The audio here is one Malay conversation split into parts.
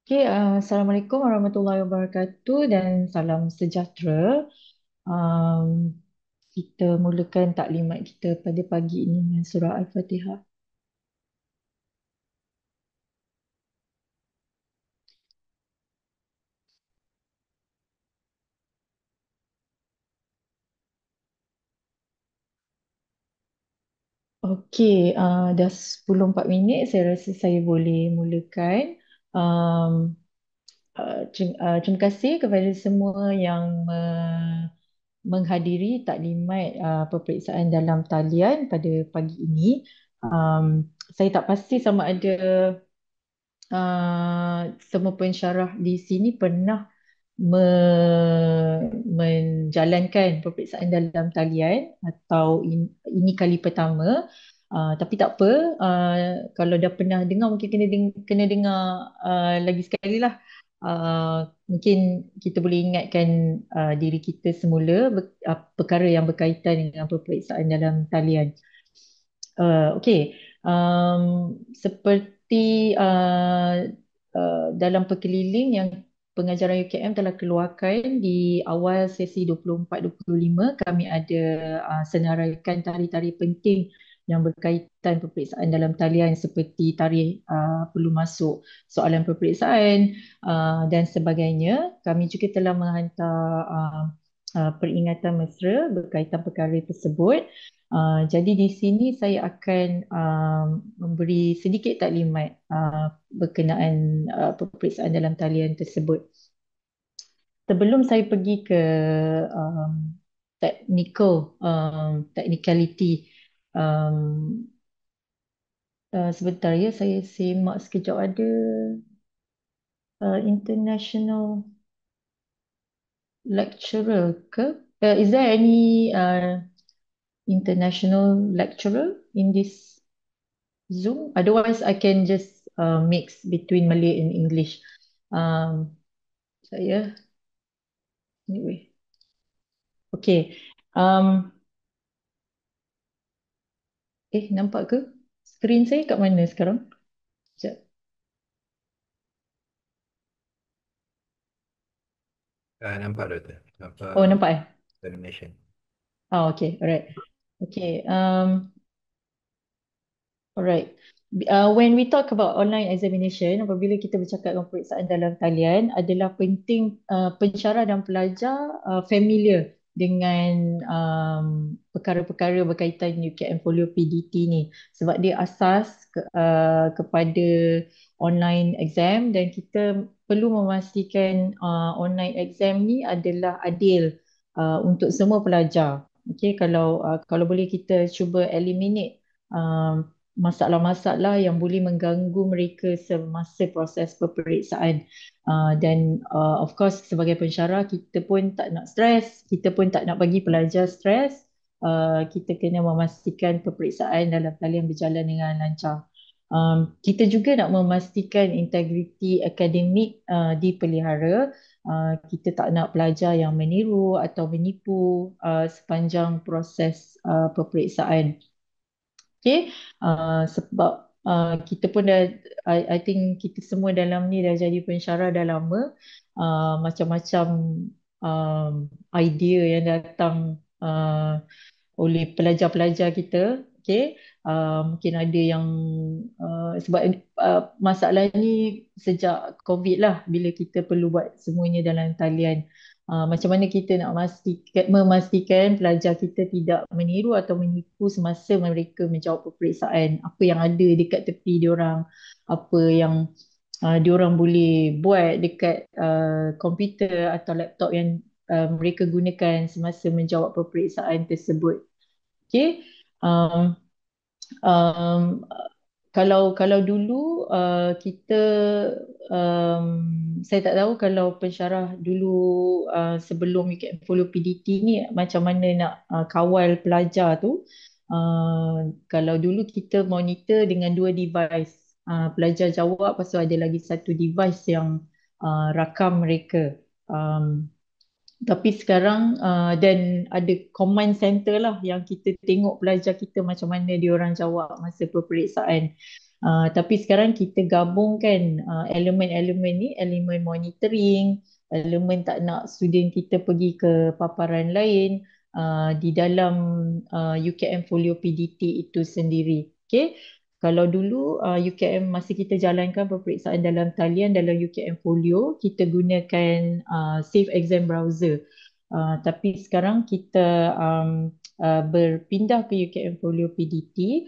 Assalamualaikum warahmatullahi wabarakatuh dan salam sejahtera. Um, kita mulakan taklimat kita pada pagi ini dengan surah Al-Fatihah. Dah 10:04. Saya rasa saya boleh mulakan. Um, terima kasih kepada semua yang menghadiri taklimat peperiksaan dalam talian pada pagi ini. Saya tak pasti sama ada semua pensyarah di sini pernah menjalankan peperiksaan dalam talian atau ini kali pertama. Tapi tak apa, kalau dah pernah dengar mungkin kena dengar lagi sekali lah. Mungkin kita boleh ingatkan diri kita semula perkara yang berkaitan dengan peperiksaan dalam talian. Okey, seperti dalam perkeliling yang pengajaran UKM telah keluarkan di awal sesi 24-25, kami ada senaraikan tari-tari penting yang berkaitan peperiksaan dalam talian seperti tarikh perlu masuk soalan peperiksaan dan sebagainya. Kami juga telah menghantar peringatan mesra berkaitan perkara tersebut. Jadi di sini saya akan memberi sedikit taklimat berkenaan peperiksaan dalam talian tersebut. Sebelum saya pergi ke um, technicality, um, sebentar ya, saya semak sekejap ada international lecturer ke? Is there any international lecturer in this Zoom? Otherwise, I can just mix between Malay and English. Um, saya, anyway. Okay. Um, nampak ke? Screen saya kat mana sekarang? Sekejap. Nampak doktor. Apa Oh, nampak eh? termination? Oh, okay. Alright. Okay. Alright. When we talk about online examination, apabila kita bercakap tentang peperiksaan dalam talian, adalah penting pensyarah dan pelajar familiar dengan perkara-perkara berkaitan UKM Folio PDT ni. Sebab dia asas kepada online exam dan kita perlu memastikan online exam ni adalah adil untuk semua pelajar. Okay, kalau boleh kita cuba eliminate masalah-masalah yang boleh mengganggu mereka semasa proses peperiksaan. Dan of course sebagai pensyarah kita pun tak nak stres, kita pun tak nak bagi pelajar stres. Kita kena memastikan peperiksaan dalam talian berjalan dengan lancar. Kita juga nak memastikan integriti akademik dipelihara. Kita tak nak pelajar yang meniru atau menipu sepanjang proses peperiksaan. Okay, sebab kita pun dah, I think kita semua dalam ni dah jadi pensyarah dah lama. Macam-macam idea yang datang oleh pelajar-pelajar kita. Okay, mungkin ada yang sebab masalah ni sejak COVID lah, bila kita perlu buat semuanya dalam talian. Macam mana kita nak memastikan pelajar kita tidak meniru atau menipu semasa mereka menjawab peperiksaan. Apa yang ada dekat tepi diorang, apa yang diorang boleh buat dekat komputer atau laptop yang mereka gunakan semasa menjawab peperiksaan tersebut. Okay. Um, um, kalau dulu kita um, saya tak tahu kalau pensyarah dulu sebelum UKM Follow PDT ni macam mana nak kawal pelajar tu. Kalau dulu kita monitor dengan dua device. Pelajar jawab, lepas tu ada lagi satu device yang rakam mereka. Tapi sekarang dan ada command center lah yang kita tengok pelajar kita macam mana dia orang jawab masa peperiksaan. Tapi sekarang kita gabungkan elemen-elemen ni, elemen monitoring, elemen tak nak student kita pergi ke paparan lain di dalam UKM Folio PDT itu sendiri. Okay? Kalau dulu UKM masa kita jalankan peperiksaan dalam talian dalam UKM Folio, kita gunakan Safe Exam Browser. Tapi sekarang kita berpindah ke UKM Folio PDT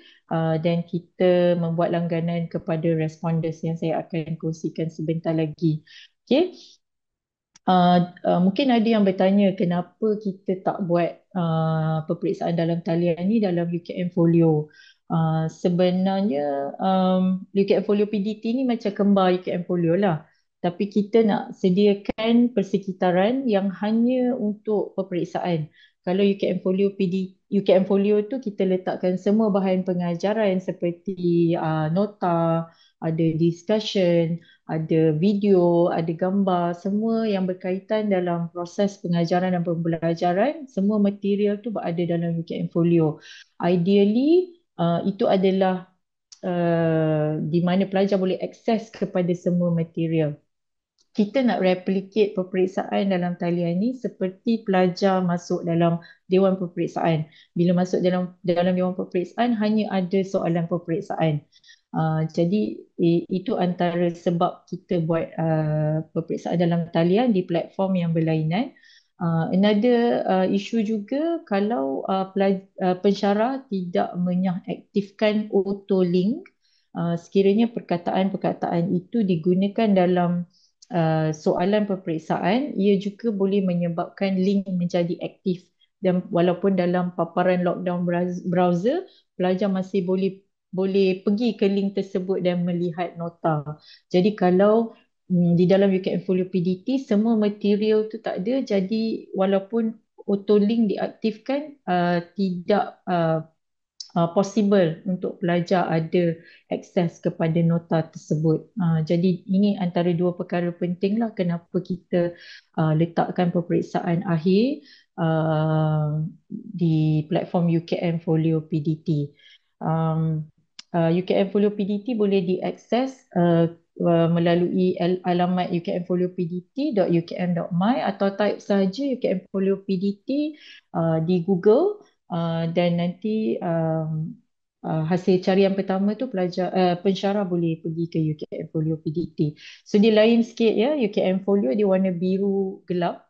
dan kita membuat langganan kepada responders yang saya akan kongsikan sebentar lagi. Okay. Mungkin ada yang bertanya kenapa kita tak buat peperiksaan dalam talian ni dalam UKM Folio. Sebenarnya UKM Folio PDT ni macam kembar UKM Folio lah. Tapi kita nak sediakan persekitaran yang hanya untuk peperiksaan. Kalau UKM Folio UKM Folio tu kita letakkan semua bahan pengajaran seperti nota, ada discussion, ada video, ada gambar, semua yang berkaitan dalam proses pengajaran dan pembelajaran, semua material tu berada dalam UKM Folio. Ideally, itu adalah di mana pelajar boleh akses kepada semua material. Kita nak replicate peperiksaan dalam talian ni seperti pelajar masuk dalam Dewan Peperiksaan. Bila masuk dalam Dewan Peperiksaan, hanya ada soalan peperiksaan. Jadi itu antara sebab kita buat peperiksaan dalam talian di platform yang berlainan. Another isu juga kalau pensyarah tidak mengaktifkan auto link, sekiranya perkataan-perkataan itu digunakan dalam soalan peperiksaan, ia juga boleh menyebabkan link menjadi aktif. Dan walaupun dalam paparan lockdown browser, pelajar masih boleh pergi ke link tersebut dan melihat nota. Jadi kalau di dalam UKM Folio PDT semua material tu tak ada, jadi walaupun auto link diaktifkan tidak possible untuk pelajar ada akses kepada nota tersebut. Jadi ini antara dua perkara penting lah kenapa kita letakkan peperiksaan akhir di platform UKM Folio PDT. UKM Folio PDT boleh diakses melalui alamat ukmfoliopdt.ukm.my atau type sahaja UKM Folio PDT di Google. Dan nanti hasil carian pertama tu pensyarah boleh pergi ke UKM Folio PDT. So dia lain sikit ya, UKM Folio dia warna biru gelap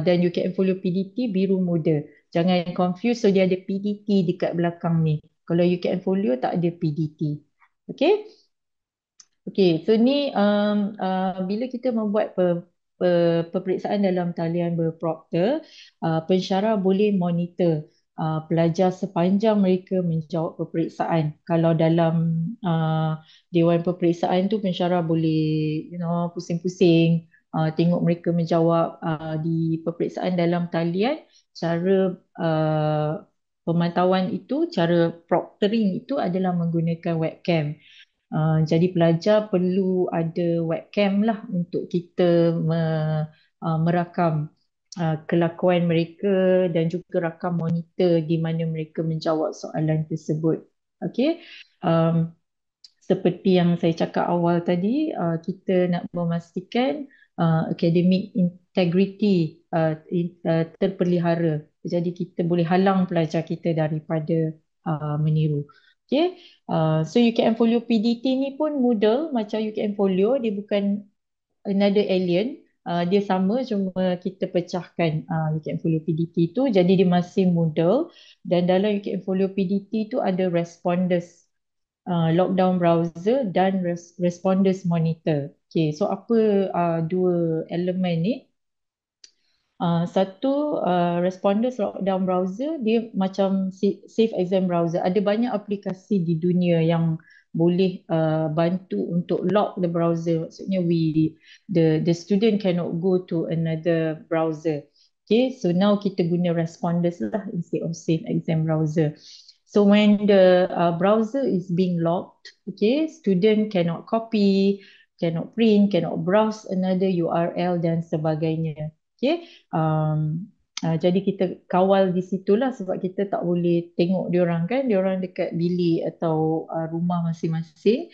dan UKM Folio PDT biru muda. Jangan confuse, so dia ada PDT dekat belakang ni. Kalau UKM Folio tak ada PDT. Okay? Okay, so ni bila kita membuat peperiksaan dalam talian berprokter, pensyarah boleh monitor pelajar sepanjang mereka menjawab peperiksaan. Kalau dalam dewan peperiksaan tu pensyarah boleh pusing-pusing tengok mereka menjawab di peperiksaan dalam talian. Cara pemantauan itu, cara proctoring itu adalah menggunakan webcam. Jadi pelajar perlu ada webcam lah untuk kita merakam kelakuan mereka dan juga rakam monitor di mana mereka menjawab soalan tersebut. Okay. Seperti yang saya cakap awal tadi, kita nak memastikan academic integrity terpelihara. Jadi kita boleh halang pelajar kita daripada meniru. Okay. So UKM Folio PDT ni pun Moodle macam UKM Folio, dia bukan another alien. Dia sama, cuma kita pecahkan UKM Folio PDT tu, jadi dia masih Moodle. Dan dalam UKM Folio PDT tu ada responders lockdown browser dan responders monitor. Okay, so apa dua elemen ni? Satu, responders lockdown browser dia macam safe exam browser. Ada banyak aplikasi di dunia yang boleh bantu untuk lock the browser. Maksudnya the student cannot go to another browser. Okay, so now kita guna responders lah instead of safe exam browser. So when the browser is being locked, okay, student cannot copy, cannot print, cannot browse another URL dan sebagainya. Okay. Jadi kita kawal di situlah sebab kita tak boleh tengok diorang kan, diorang dekat bilik atau rumah masing-masing.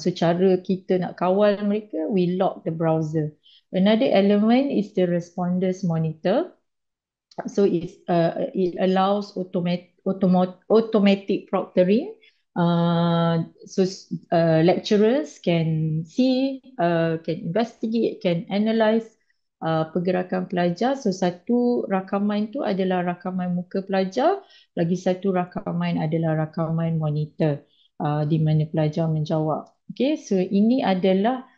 So cara kita nak kawal mereka, we lock the browser. Another element is the responders monitor. So it allows automatic proctoring. Lecturers can see, can investigate, can analyze pergerakan pelajar. So satu rakaman tu adalah rakaman muka pelajar, lagi satu rakaman adalah rakaman monitor di mana pelajar menjawab. Okay, so ini adalah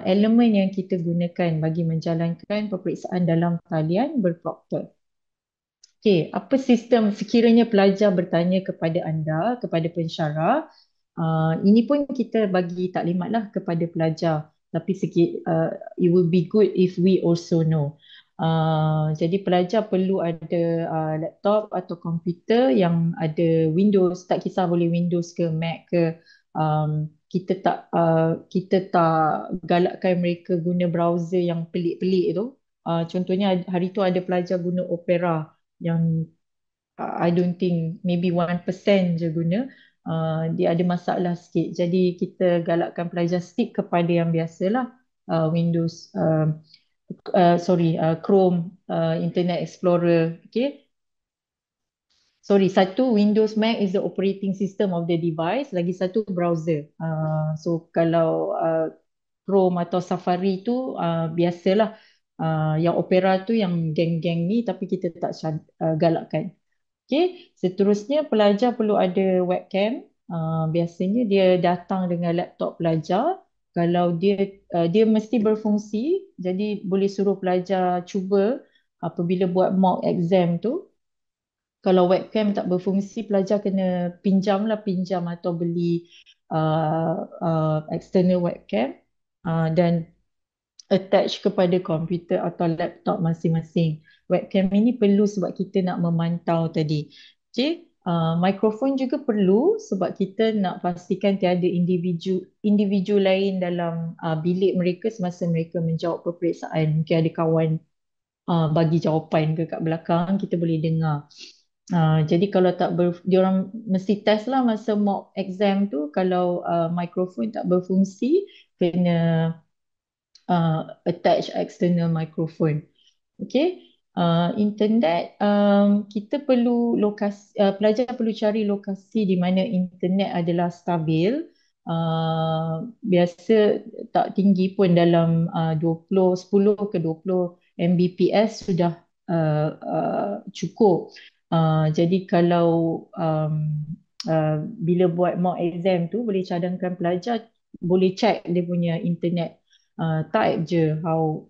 elemen yang kita gunakan bagi menjalankan peperiksaan dalam talian berproktor. Okey, apa sistem sekiranya pelajar bertanya kepada anda, kepada pensyarah, ini pun kita bagi taklimatlah kepada pelajar. Tapi it will be good if we also know. Jadi pelajar perlu ada laptop atau komputer yang ada Windows, tak kisah boleh Windows ke Mac ke. Kita tak galakkan mereka guna browser yang pelik-pelik tu. Contohnya hari tu ada pelajar guna Opera yang I don't think maybe 1% je guna. Dia ada masalah sikit. Jadi kita galakkan pelajar stick kepada yang biasalah, Windows, Chrome, Internet Explorer. Okay. Sorry, satu Windows Mac is the operating system of the device, lagi satu browser. So kalau Chrome atau Safari tu biasalah, yang Opera tu yang geng-geng ni tapi kita tak galakkan. Okay, seterusnya pelajar perlu ada webcam. Biasanya dia datang dengan laptop pelajar. Kalau dia mesti berfungsi, jadi boleh suruh pelajar cuba apabila buat mock exam tu. Kalau webcam tak berfungsi, pelajar kena pinjam atau beli external webcam dan attach kepada komputer atau laptop masing-masing. Webcam ini perlu sebab kita nak memantau tadi. Okay. Mikrofon juga perlu sebab kita nak pastikan tiada individu lain dalam bilik mereka semasa mereka menjawab peperiksaan. Mungkin ada kawan bagi jawapan ke kat belakang, kita boleh dengar. Jadi kalau diorang mesti test lah masa mock exam tu, kalau mikrofon tak berfungsi, kena attach external microphone. Okay. Internet, kita perlu pelajar perlu cari lokasi di mana internet adalah stabil. Biasa tak tinggi pun dalam 10 ke 20 Mbps sudah cukup. Jadi kalau bila buat mock exam tu boleh cadangkan pelajar boleh check dia punya internet, type je how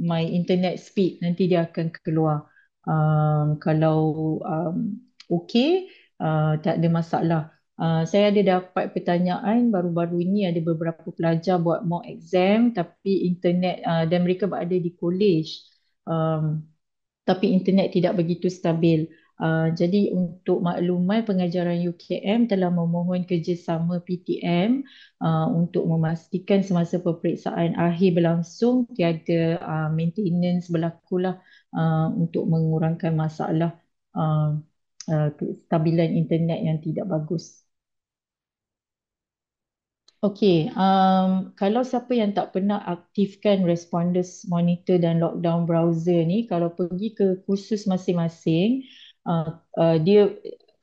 my internet speed, nanti dia akan keluar. Kalau okey, tak ada masalah. Saya ada dapat pertanyaan baru-baru ini, ada beberapa pelajar buat mock exam tapi internet dan mereka berada di college, tapi internet tidak begitu stabil. Jadi untuk makluman, pengajaran UKM telah memohon kerjasama PTM untuk memastikan semasa peperiksaan akhir berlangsung tiada maintenance berlakulah, untuk mengurangkan masalah kestabilan internet yang tidak bagus. Okey, kalau siapa yang tak pernah aktifkan Responders Monitor dan Lockdown Browser ni, kalau pergi ke kursus masing-masing, dia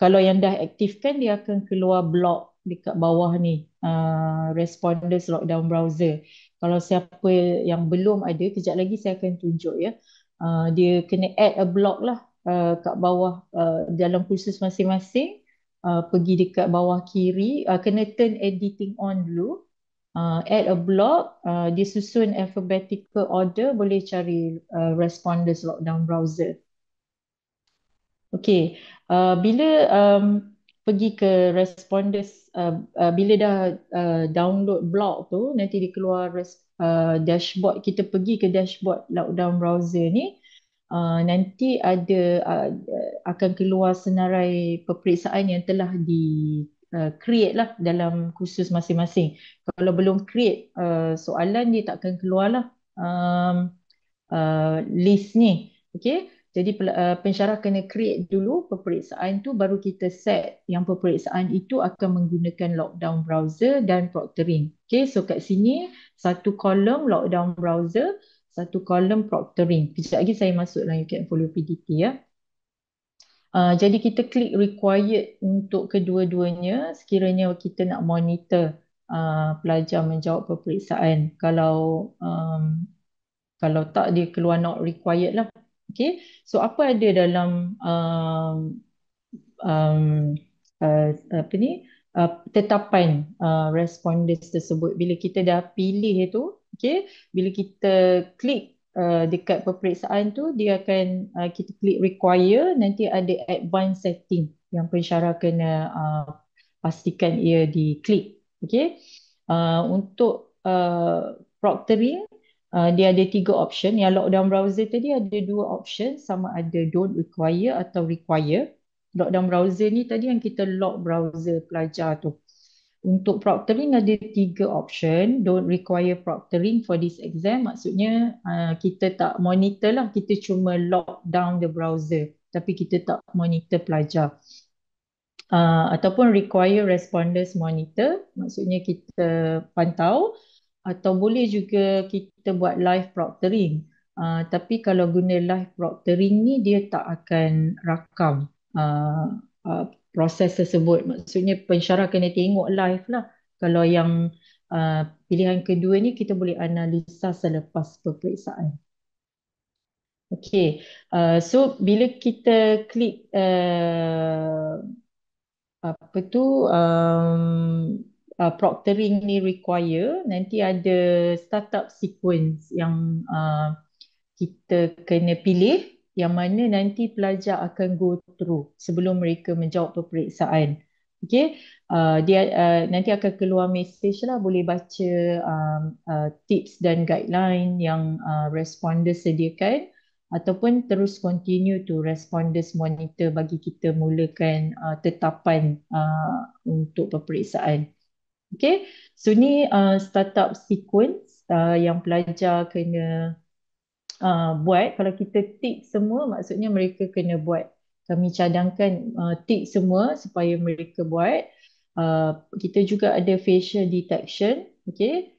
kalau yang dah aktifkan, dia akan keluar blok dekat bawah ni, Responders Lockdown Browser. Kalau siapa yang belum ada, kejap lagi saya akan tunjuk ya. Dia kena add a block lah kat bawah, dalam kursus masing-masing. Pergi dekat bawah kiri, kena turn editing on dulu, add a block, dia susun alphabetical order, boleh cari Responders Lockdown Browser. Okey, bila pergi ke Responders, bila dah download block tu, nanti dia keluar dashboard. Kita pergi ke dashboard Lockdown Browser ni, nanti akan keluar senarai peperiksaan yang telah create lah dalam kursus masing-masing. Kalau belum create soalan, dia tak akan keluar lah list ni. Okey, jadi pensyarah kena create dulu peperiksaan tu, baru kita set yang peperiksaan itu akan menggunakan lockdown browser dan proctoring. Okey, so kat sini satu kolom lockdown browser, satu kolom proctoring. Kejap lagi saya masuk dalam UKM Folio PDT ya. Jadi kita klik required untuk kedua-duanya sekiranya kita nak monitor pelajar menjawab peperiksaan. Kalau tak, dia keluar not required lah. Okay. So apa ada dalam um, apa ni, tetapan respondents tersebut. Bila kita dah pilih itu, okay, bila kita klik dekat peperiksaan tu, dia akan kita klik require, nanti ada advanced setting yang pensyarah kena pastikan ia diklik. Okay. Untuk proctoring, dia ada tiga option. Yang lockdown browser tadi ada dua option, sama ada don't require atau require. Lockdown browser ni tadi yang kita lock browser pelajar tu. Untuk proctoring ada tiga option. Don't require proctoring for this exam. Maksudnya kita tak monitor lah. Kita cuma lock down the browser. Tapi kita tak monitor pelajar. Ataupun require responders monitor. Maksudnya kita pantau. Atau boleh juga kita buat live proctoring. Tapi kalau guna live proctoring ni, dia tak akan rakam proses tersebut. Maksudnya pensyarah kena tengok live lah. Kalau yang pilihan kedua ni, kita boleh analisa selepas peperiksaan. Okay, so bila kita klik apa tu, proctoring ni require, nanti ada startup sequence yang kita kena pilih, yang mana nanti pelajar akan go through sebelum mereka menjawab peperiksaan. Okay, dia nanti akan keluar message lah, boleh baca tips dan guideline yang responders sediakan, ataupun terus continue to responders monitor bagi kita mulakan tetapan untuk peperiksaan. Okay, so ni startup sequence yang pelajar kena buat. Kalau kita tick semua, maksudnya mereka kena buat. Kami cadangkan tick semua supaya mereka buat. Kita juga ada facial detection. Okay.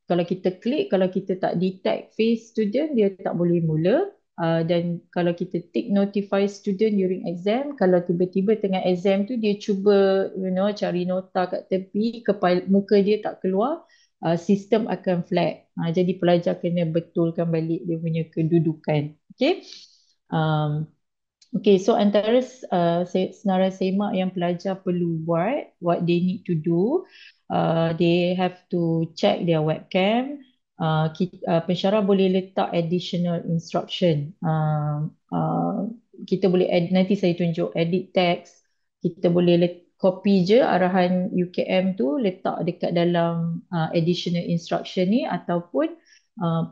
Kalau kita klik, kalau kita tak detect face student, dia tak boleh mula. Dan kalau kita tick notify student during exam, kalau tiba-tiba tengah exam tu dia cuba cari nota kat tepi, kepala muka dia tak keluar, sistem akan flag. Jadi pelajar kena betulkan balik dia punya kedudukan. Okay. Um, okay, so antara senarai semak yang pelajar perlu buat, what they need to do, they have to check their webcam. Pensyarah boleh letak additional instruction. Kita boleh nanti saya tunjuk edit text. Kita boleh copy je arahan UKM tu, letak dekat dalam additional instruction ni, ataupun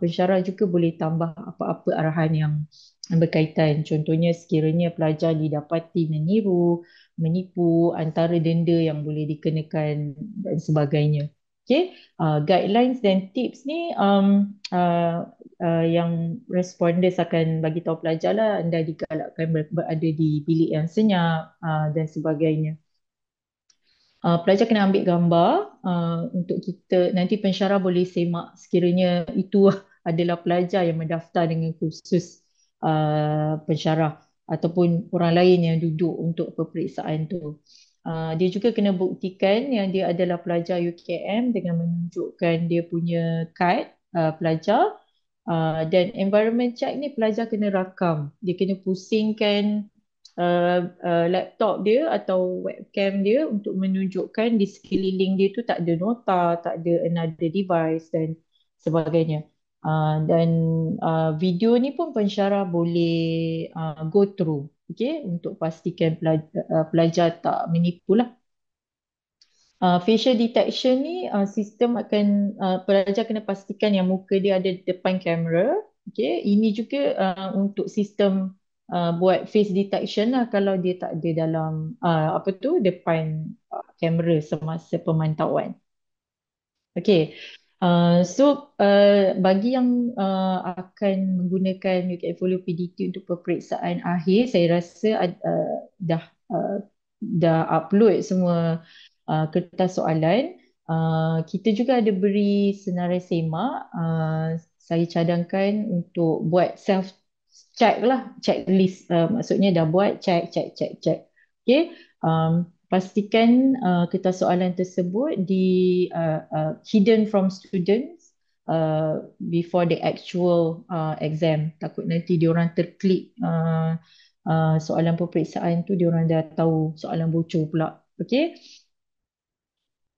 pensyarah juga boleh tambah apa-apa arahan yang berkaitan. Contohnya sekiranya pelajar didapati menipu, antara denda yang boleh dikenakan dan sebagainya. Okay, guidelines dan tips ni yang responders akan bagi tahu pelajar lah, anda digalakkan berada di bilik yang senyap dan sebagainya. Pelajar kena ambil gambar untuk kita, nanti pensyarah boleh semak sekiranya itu adalah pelajar yang mendaftar dengan kursus pensyarah ataupun orang lain yang duduk untuk peperiksaan tu. Dia juga kena buktikan yang dia adalah pelajar UKM dengan menunjukkan dia punya kad pelajar. Dan environment check ni pelajar kena rakam. Dia kena pusingkan laptop dia atau webcam dia untuk menunjukkan di sekeliling dia tu tak ada nota, tak ada another device dan sebagainya. Dan video ni pun pensyarah boleh go through, okay, untuk pastikan pelajar tak menipu lah. Facial detection ni sistem akan pelajar kena pastikan yang muka dia ada di depan kamera. Okay, ini juga untuk sistem buat face detection lah kalau dia tak ada dalam apa tu depan kamera semasa pemantauan. Okay, Bagi yang akan menggunakan UKM Folio PDT untuk peperiksaan akhir, saya rasa dah dah upload semua kertas soalan. Kita juga ada beri senarai semak. Saya cadangkan untuk buat self check lah, checklist. Maksudnya dah buat check, check, check, check. Okay. Pastikan kertas soalan tersebut hidden from students before the actual exam. Takut nanti diorang terklik soalan peperiksaan tu, diorang dah tahu soalan bocor pula. Okay.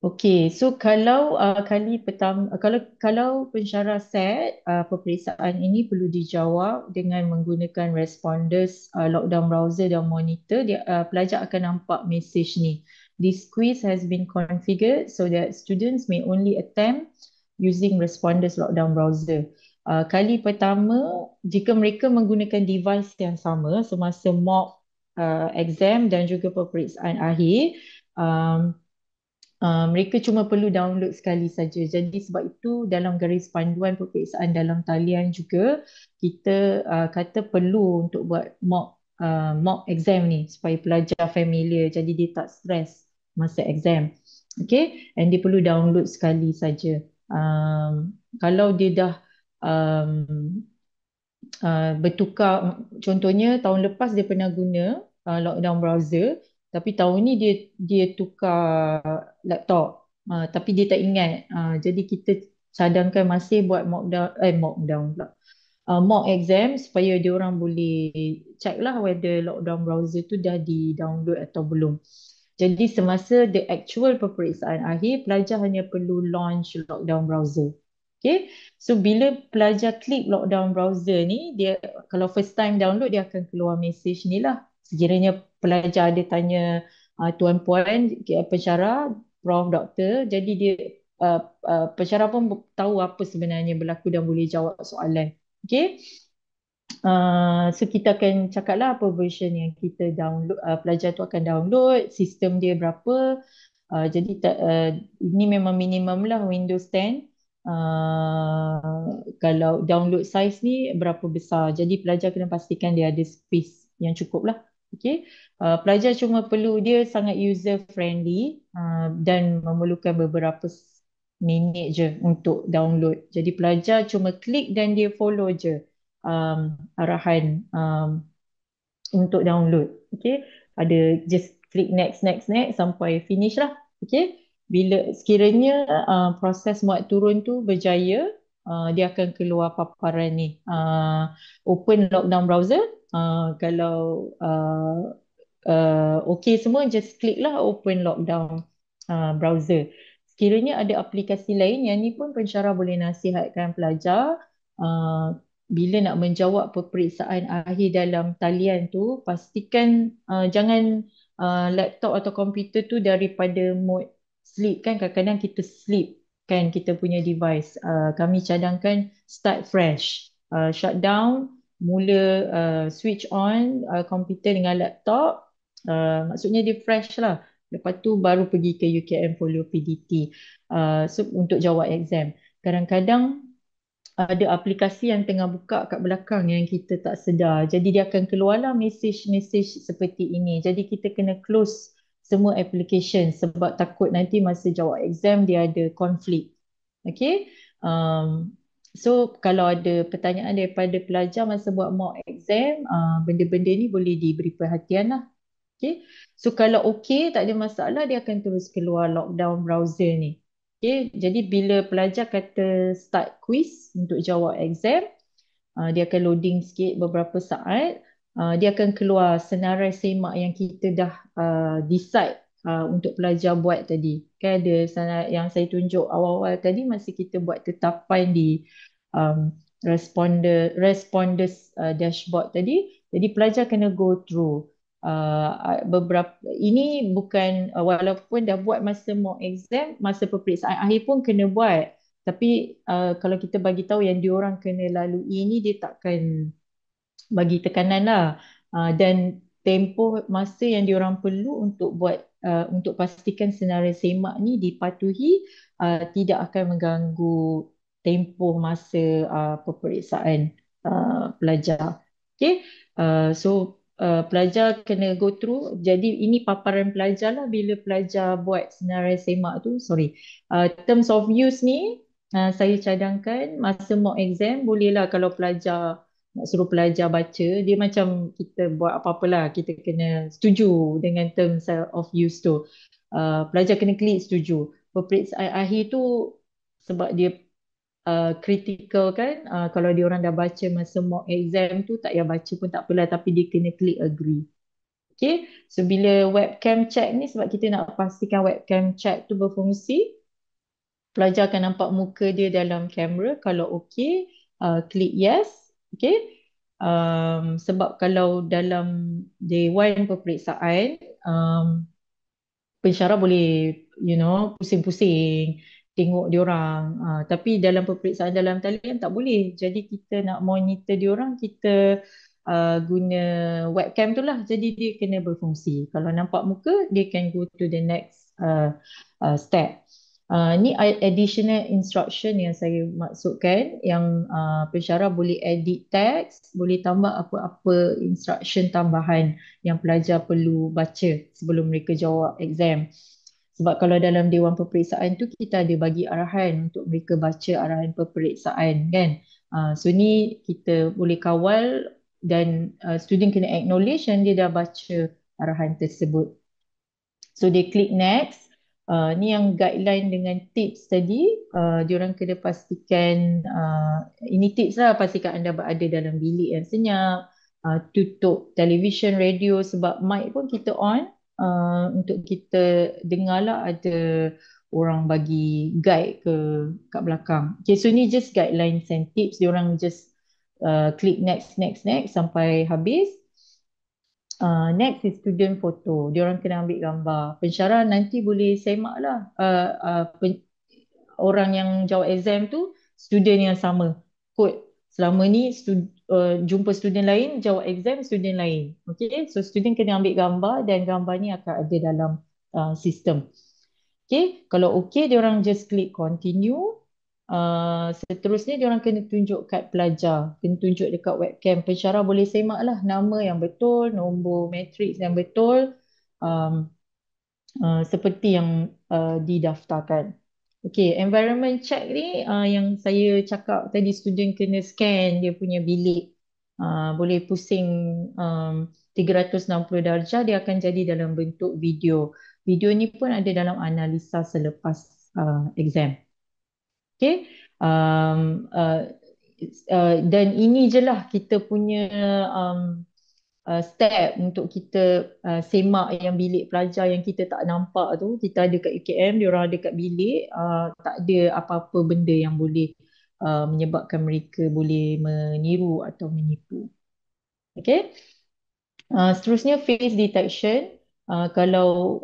Okey, so kalau kali pertama, kalau pensyarah set peperiksaan ini perlu dijawab dengan menggunakan responders lockdown browser dan monitor, pelajar akan nampak message ni. This quiz has been configured so that students may only attempt using responders lockdown browser. Kali pertama, jika mereka menggunakan device yang sama semasa mock exam dan juga peperiksaan akhir, um, mereka cuma perlu download sekali saja. Jadi sebab itu dalam garis panduan peperiksaan dalam talian juga kita kata perlu untuk buat mock exam ni supaya pelajar familiar jadi dia tak stres masa exam. Okay, and dia perlu download sekali saja. Kalau dia dah um, bertukar, contohnya tahun lepas dia pernah guna lockdown browser, tapi tahun ni dia tukar laptop, tapi dia tak ingat. Jadi kita cadangkan masih buat mock down pula. Mock exam supaya dia orang boleh check lah whether lockdown browser tu dah di-download atau belum. Jadi semasa the actual peperiksaan akhir, pelajar hanya perlu launch lockdown browser. Okay, so bila pelajar klik lockdown browser ni, dia kalau first time download dia akan keluar message ni lah. Sekiranya pelajar ada tanya tuan puan pensyarah, prof doktor, jadi dia pensyarah pun tahu apa sebenarnya berlaku dan boleh jawab soalan. Okay. So kita akan cakap lah apa version yang kita download, pelajar tu akan download, sistem dia berapa. Ini memang minimum lah Windows 10. Kalau download size ni berapa besar. Jadi pelajar kena pastikan dia ada space yang cukup lah. Okay. Pelajar cuma perlu, dia sangat user friendly dan memerlukan beberapa minit je untuk download. Jadi pelajar cuma klik dan dia follow je arahan untuk download. Okay. Ada just klik next, next, next sampai finish lah. Okay. Bila sekiranya proses muat turun tu berjaya, dia akan keluar paparan ni. Open lockdown browser. Kalau okay semua, just klik lah open lockdown browser. Sekiranya ada aplikasi lain, yang ni pun pensyarah boleh nasihatkan pelajar bila nak menjawab peperiksaan akhir dalam talian tu, pastikan jangan laptop atau komputer tu daripada mode sleep kan. Kadang-kadang kita sleep kan kita punya device. Kami cadangkan start fresh, shut down, mula switch on komputer dengan laptop. Maksudnya dia fresh lah. Lepas tu baru pergi ke UKM Folio PDT so, untuk jawab exam. Kadang-kadang ada aplikasi yang tengah buka kat belakang yang kita tak sedar. Jadi dia akan keluarlah message-message seperti ini. Jadi kita kena close semua application sebab takut nanti masa jawab exam dia ada konflik. Okay. So kalau ada pertanyaan daripada pelajar masa buat mock exam, benda-benda ni boleh diberi perhatian lah. Okay. So kalau okay, tak ada masalah, dia akan terus keluar lockdown browser ni. Okay. Jadi bila pelajar kata start quiz untuk jawab exam, dia akan loading sikit beberapa saat. Dia akan keluar senarai semak yang kita dah decide untuk pelajar buat tadi. Kan ada yang saya tunjuk awal-awal tadi masa kita buat tetapan di responders dashboard tadi. Jadi pelajar kena go through beberapa, ini bukan walaupun dah buat masa mock exam, masa peperiksaan akhir pun kena buat. Tapi kalau kita bagi tahu yang diorang kena lalui ini, dia takkan bagi tekanan lah. Dan tempoh masa yang diorang perlu untuk buat untuk pastikan senarai semak ni dipatuhi, tidak akan mengganggu tempoh masa peperiksaan pelajar. Okay, pelajar kena go through. Jadi ini paparan pelajar lah bila pelajar buat senarai semak tu. Sorry, terms of use ni saya cadangkan masa mock exam bolehlah kalau pelajar nak suruh pelajar baca, dia macam kita buat apa-apalah, kita kena setuju dengan terms of use tu. Pelajar kena klik setuju. Peperiksaan akhir tu sebab dia critical kan, kalau dia orang dah baca masa mock exam tu tak payah baca pun tak apalah, tapi dia kena klik agree. Okay, so bila webcam check ni, sebab kita nak pastikan webcam check tu berfungsi, pelajar akan nampak muka dia dalam kamera. Kalau okey, klik yes. Okay. Sebab kalau dalam dewan peperiksaan, pensyarah boleh, pusing-pusing tengok diorang. Tapi dalam peperiksaan dalam talian tak boleh. Jadi kita nak monitor diorang, kita guna webcam tu lah. Jadi dia kena berfungsi. Kalau nampak muka, dia can go to the next step. Ni additional instruction yang saya maksudkan, yang pensyarah boleh edit teks, boleh tambah apa-apa instruction tambahan yang pelajar perlu baca sebelum mereka jawab exam. Sebab kalau dalam dewan peperiksaan tu kita ada bagi arahan untuk mereka baca arahan peperiksaan kan. So ni kita boleh kawal dan student kena acknowledge yang dia dah baca arahan tersebut. So dia klik next. Ni yang guideline dengan tips tadi. Diorang kena pastikan, ini tips lah, pastikan anda berada dalam bilik yang senyap. Tutup televisyen, radio, sebab mic pun kita on untuk kita dengar lah ada orang bagi guide kat belakang. Okay, so ni just guidelines and tips. Diorang just klik next, next, next sampai habis. Next is student photo. Diorang kena ambil gambar. Pensyarah nanti boleh semak lah orang yang jawab exam tu student yang sama. Kod selama ni jumpa student lain, jawab exam student lain. Okay, so student kena ambil gambar dan gambar ni akan ada dalam sistem. Okay, kalau okay, diorang just klik continue. Seterusnya diorang kena tunjuk kad pelajar, kena tunjuk dekat webcam. Pensyarah boleh semak lah nama yang betul, nombor matriks yang betul, seperti yang didaftarkan. Okay, environment check ni yang saya cakap tadi, student kena scan dia punya bilik. Boleh pusing 360 darjah, dia akan jadi dalam bentuk video. Video ni pun ada dalam analisa selepas exam. Okay. Dan ini je lah kita punya step untuk kita semak yang bilik pelajar yang kita tak nampak tu. Kita ada kat UKM, diorang ada kat bilik, tak ada apa-apa benda yang boleh menyebabkan mereka boleh meniru atau menipu. Okay. Seterusnya face detection. Kalau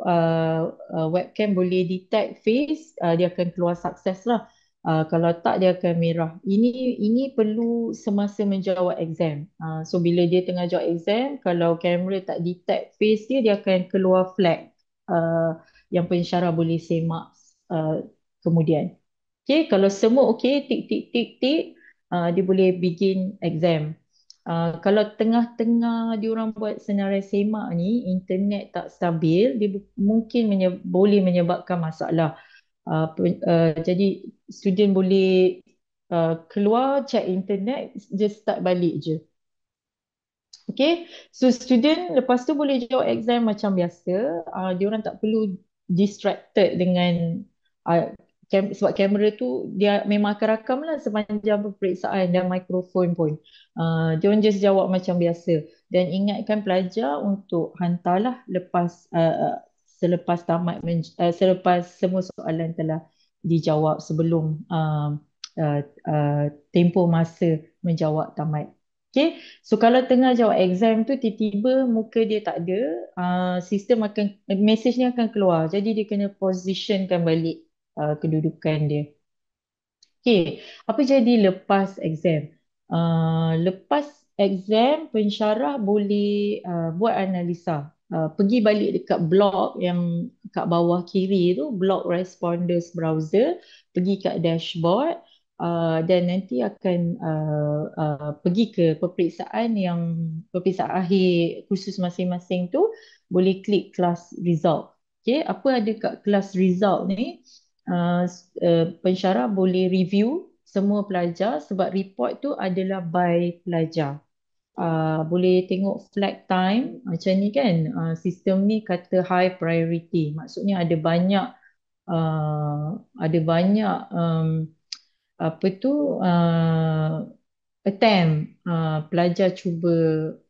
webcam boleh detect face, dia akan keluar sukses lah. Kalau tak, dia akan merah. Ini perlu semasa menjawab exam. So bila dia tengah jawab exam, kalau kamera tak detect face dia, dia akan keluar flag yang pensyarah boleh semak kemudian. Okay, kalau semua okay, tik tik tik tik, dia boleh begin exam. Kalau tengah-tengah diorang buat senarai semak ni, internet tak stabil, dia mungkin boleh menyebabkan masalah. Jadi student boleh keluar, check internet, just start balik je. Okay, so student lepas tu boleh jawab exam macam biasa. Diorang tak perlu distracted dengan sebab kamera tu dia memang akan rakam lah sepanjang peperiksaan dan mikrofon pun. Diorang just jawab macam biasa. Dan ingatkan pelajar untuk hantarlah selepas tamat selepas semua soalan telah dijawab sebelum tempoh masa menjawab tamat. Okay, so kalau tengah jawab exam tu tiba-tiba muka dia tak ada, sistem akan, message ni akan keluar. Jadi dia kena positionkan balik kedudukan dia. Okay, apa jadi lepas exam? Lepas exam pensyarah boleh buat analisa. Pergi balik dekat blog yang kat bawah kiri tu, blog responders browser, pergi kat dashboard dan nanti akan pergi ke peperiksaan akhir kursus masing-masing tu, boleh klik class result. Okay, apa ada kat class result ni? Pensyarah boleh review semua pelajar sebab report tu adalah by pelajar. Boleh tengok flag time macam ni kan. Sistem ni kata high priority, maksudnya ada banyak apa tu attempt pelajar cuba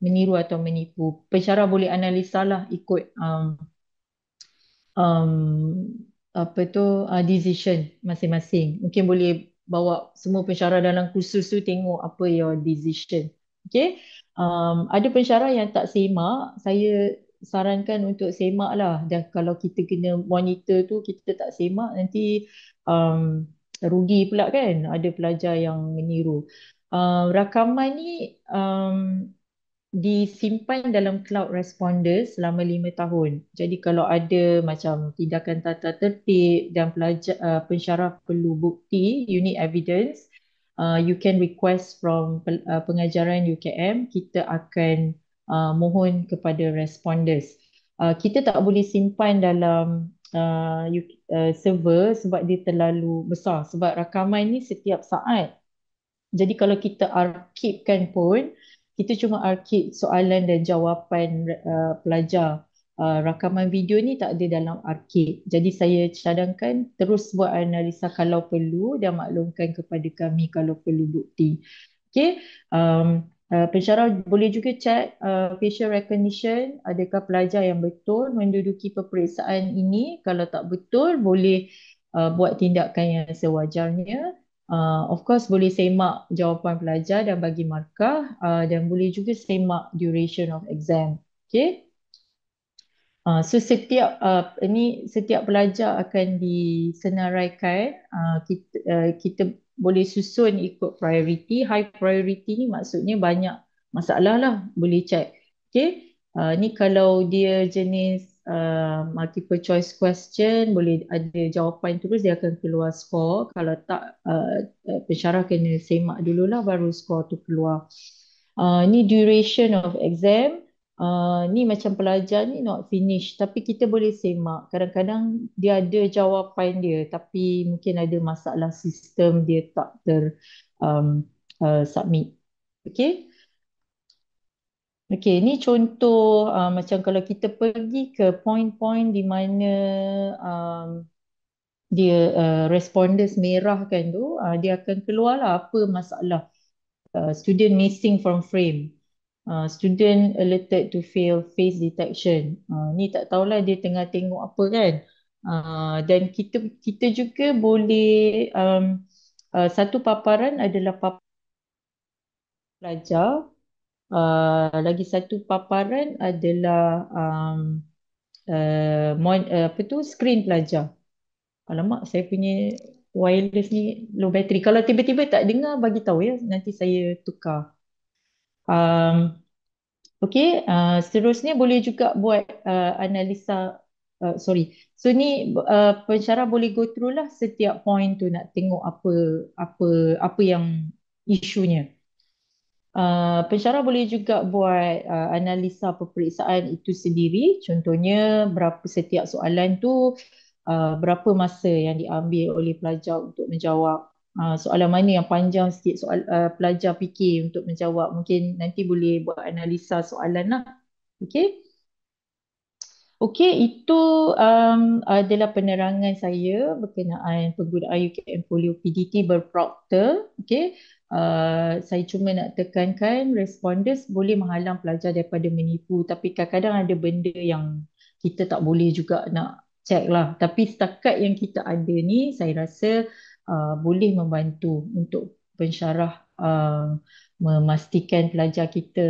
meniru atau menipu. Pensyarah boleh analisa lah ikut um, apa tu decision masing-masing. Mungkin boleh bawa semua pensyarah dalam kursus tu tengok apa your decision. Okay. Ada pensyarah yang tak semak, saya sarankan untuk semak lah. Dan kalau kita kena monitor tu kita tak semak, nanti rugi pula kan. Ada pelajar yang meniru. Rakaman ni disimpan dalam cloud responder selama 5 tahun. Jadi kalau ada macam tindakan tata tertib dan pensyarah perlu bukti, you need evidence, you can request from pengajaran UKM, kita akan mohon kepada responders. Kita tak boleh simpan dalam server sebab dia terlalu besar. Sebab rakaman ni setiap saat. Jadi kalau kita archivekan pun, kita cuma archive soalan dan jawapan pelajar. Rakaman video ni tak ada dalam archive. Jadi saya cadangkan terus buat analisa kalau perlu dan maklumkan kepada kami kalau perlu bukti. Okay. Pensyarah boleh juga check facial recognition, adakah pelajar yang betul menduduki peperiksaan ini. Kalau tak betul, boleh buat tindakan yang sewajarnya. Of course boleh semak jawapan pelajar dan bagi markah, dan boleh juga semak duration of exam. Okay. So setiap pelajar akan disenaraikan. Kita boleh susun ikut priority. High priority ni maksudnya banyak masalah lah, boleh check. Okay. Ni kalau dia jenis multiple choice question, boleh ada jawapan terus, dia akan keluar skor. Kalau tak, pensyarah kena semak dululah baru skor tu keluar. Ni duration of exam. Ni macam pelajar ni not finish, tapi kita boleh semak. Kadang-kadang dia ada jawapan dia, tapi mungkin ada masalah sistem dia tak um, submit. Okay. Okay, ni contoh macam kalau kita pergi ke point-point di mana um, dia responders merah kan tu, dia akan keluar lah apa masalah. Student missing from frame. Student alerted to fail face detection. Ni tak tahulah dia tengah tengok apa kan. Dan kita juga boleh satu paparan adalah paparan pelajar. Lagi satu paparan adalah apa tu screen pelajar. Alamak, saya punya wireless ni low battery. Kalau tiba-tiba tak dengar, bagi tahu ya. Nanti saya tukar. Um, Okey, seterusnya boleh juga buat analisa. Sorry. So ni pensyarah boleh go through lah setiap point tu nak tengok apa apa apa yang isunya. Pensyarah boleh juga buat analisa peperiksaan itu sendiri. Contohnya berapa setiap soalan tu, berapa masa yang diambil oleh pelajar untuk menjawab. Soalan mana yang panjang sikit pelajar fikir untuk menjawab. Mungkin nanti boleh buat analisa soalan lah. Okey. Okey, itu adalah penerangan saya berkenaan penggunaan UKM Folio PDT berprokter. Okey, saya cuma nak tekankan responders boleh menghalang pelajar daripada menipu, tapi kadang-kadang ada benda yang kita tak boleh juga nak check lah. Tapi setakat yang kita ada ni, saya rasa boleh membantu untuk pensyarah memastikan pelajar kita,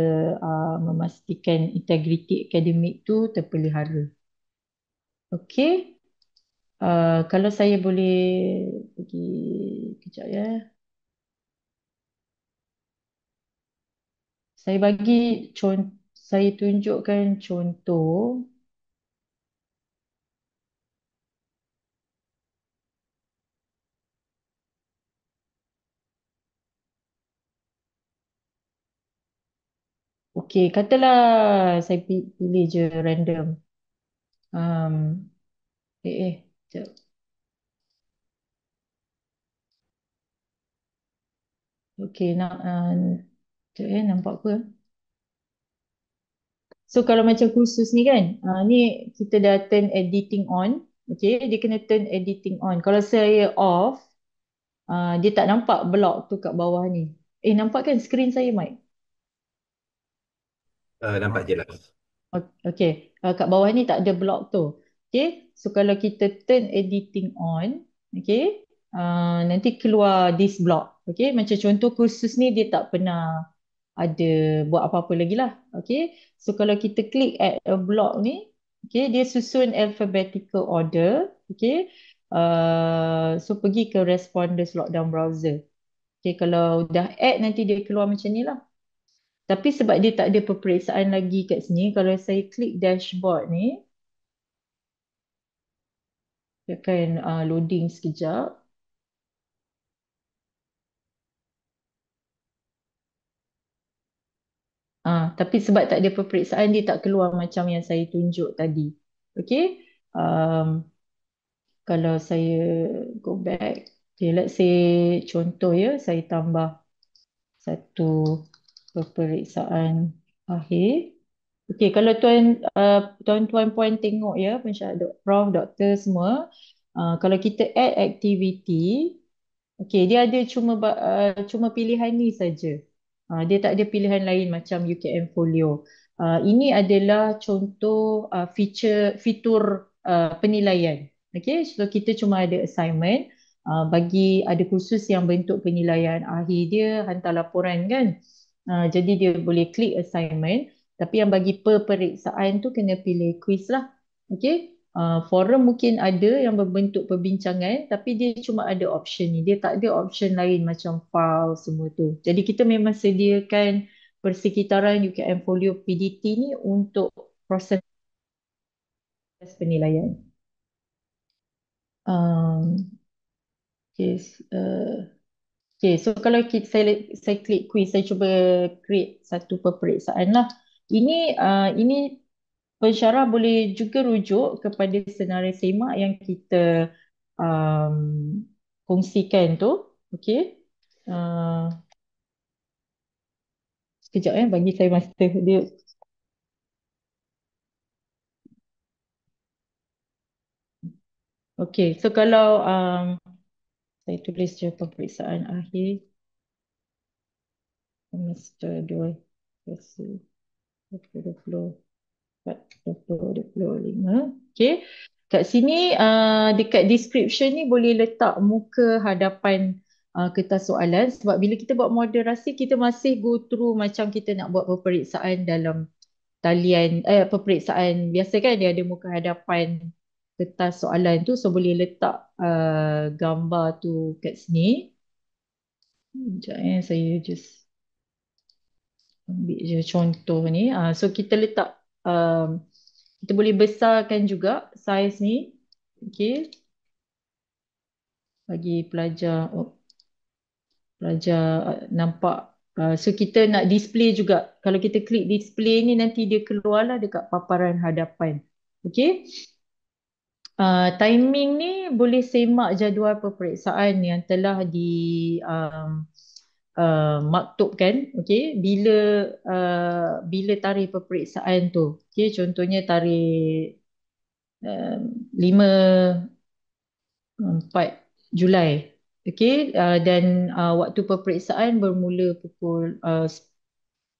memastikan integriti akademik tu terpelihara. Okey, kalau saya boleh pergi kejap ya. Saya bagi saya tunjukkan contoh. Okey, katalah saya pilih je random. Um, Sekejap. Okey, sekejap nampak apa? So kalau macam kursus ni kan, ni kita dah turn editing on. Okay, dia kena turn editing on. Kalau saya off, dia tak nampak block tu kat bawah ni. Nampak kan screen saya, Mike? Nampak jelas. Okay, kat bawah ni tak ada block tu. Okay, so kalau kita turn editing on, okay, nanti keluar this block. Okay, macam contoh kursus ni dia tak pernah ada buat apa-apa lagi lah. Okay, so kalau kita klik add a block ni, okay, dia susun alphabetical order. Okay, so pergi ke responders lockdown browser. Okay, kalau dah add nanti dia keluar macam ni lah. Tapi sebab dia tak ada peperiksaan lagi kat sini, kalau saya klik dashboard ni, dia akan loading sekejap. Tapi sebab tak ada peperiksaan, dia tak keluar macam yang saya tunjuk tadi. Okay. Um, Kalau saya go back, okay, let's say contoh ya, saya tambah satu peperiksaan akhir. Okay, kalau tuan-tuan puan tengok ya, pensyarat prof, doktor semua, kalau kita add activity, okay, dia ada cuma pilihan ni saja. Dia tak ada pilihan lain macam UKM Folio. Ini adalah contoh fitur penilaian. Okay, so kita cuma ada assignment. Bagi ada kursus yang bentuk penilaian akhir dia hantar laporan kan. Jadi dia boleh klik assignment. Tapi yang bagi peperiksaan tu kena pilih quiz lah. Okay. Forum mungkin ada yang berbentuk perbincangan tapi dia cuma ada option ni. Dia tak ada option lain macam file semua tu. Jadi kita memang sediakan persekitaran UKM Folio PDT ni untuk proses penilaian. Um, okay, okay, so kalau saya klik quiz, saya cuba create satu peperiksaan lah. Ini pensyarah boleh juga rujuk kepada senarai semak yang kita um, kongsikan tu. Okey. Uh, Sekejap bagi saya masa dia. Okey, so kalau saya tulis je peperiksaan akhir semester 2 2024-2025. Okey. Kat sini dekat description ni boleh letak muka hadapan kertas soalan sebab bila kita buat moderasi kita masih go through macam kita nak buat peperiksaan dalam peperiksaan biasa kan dia ada muka hadapan kertas soalan tu so boleh letak gambar tu kat sini. Sekejap saya just ambil je contoh ni. So kita letak kita boleh besarkan juga saiz ni. Okey, bagi pelajar pelajar nampak. So kita nak display juga. Kalau kita klik display ni nanti dia keluarlah dekat paparan hadapan. Okey. Timing ni boleh semak jadual peperiksaan yang telah maktubkan. Okey, bila tarikh peperiksaan tu. Okey, contohnya tarikh 5 4 Julai. Okey, dan waktu peperiksaan bermula pukul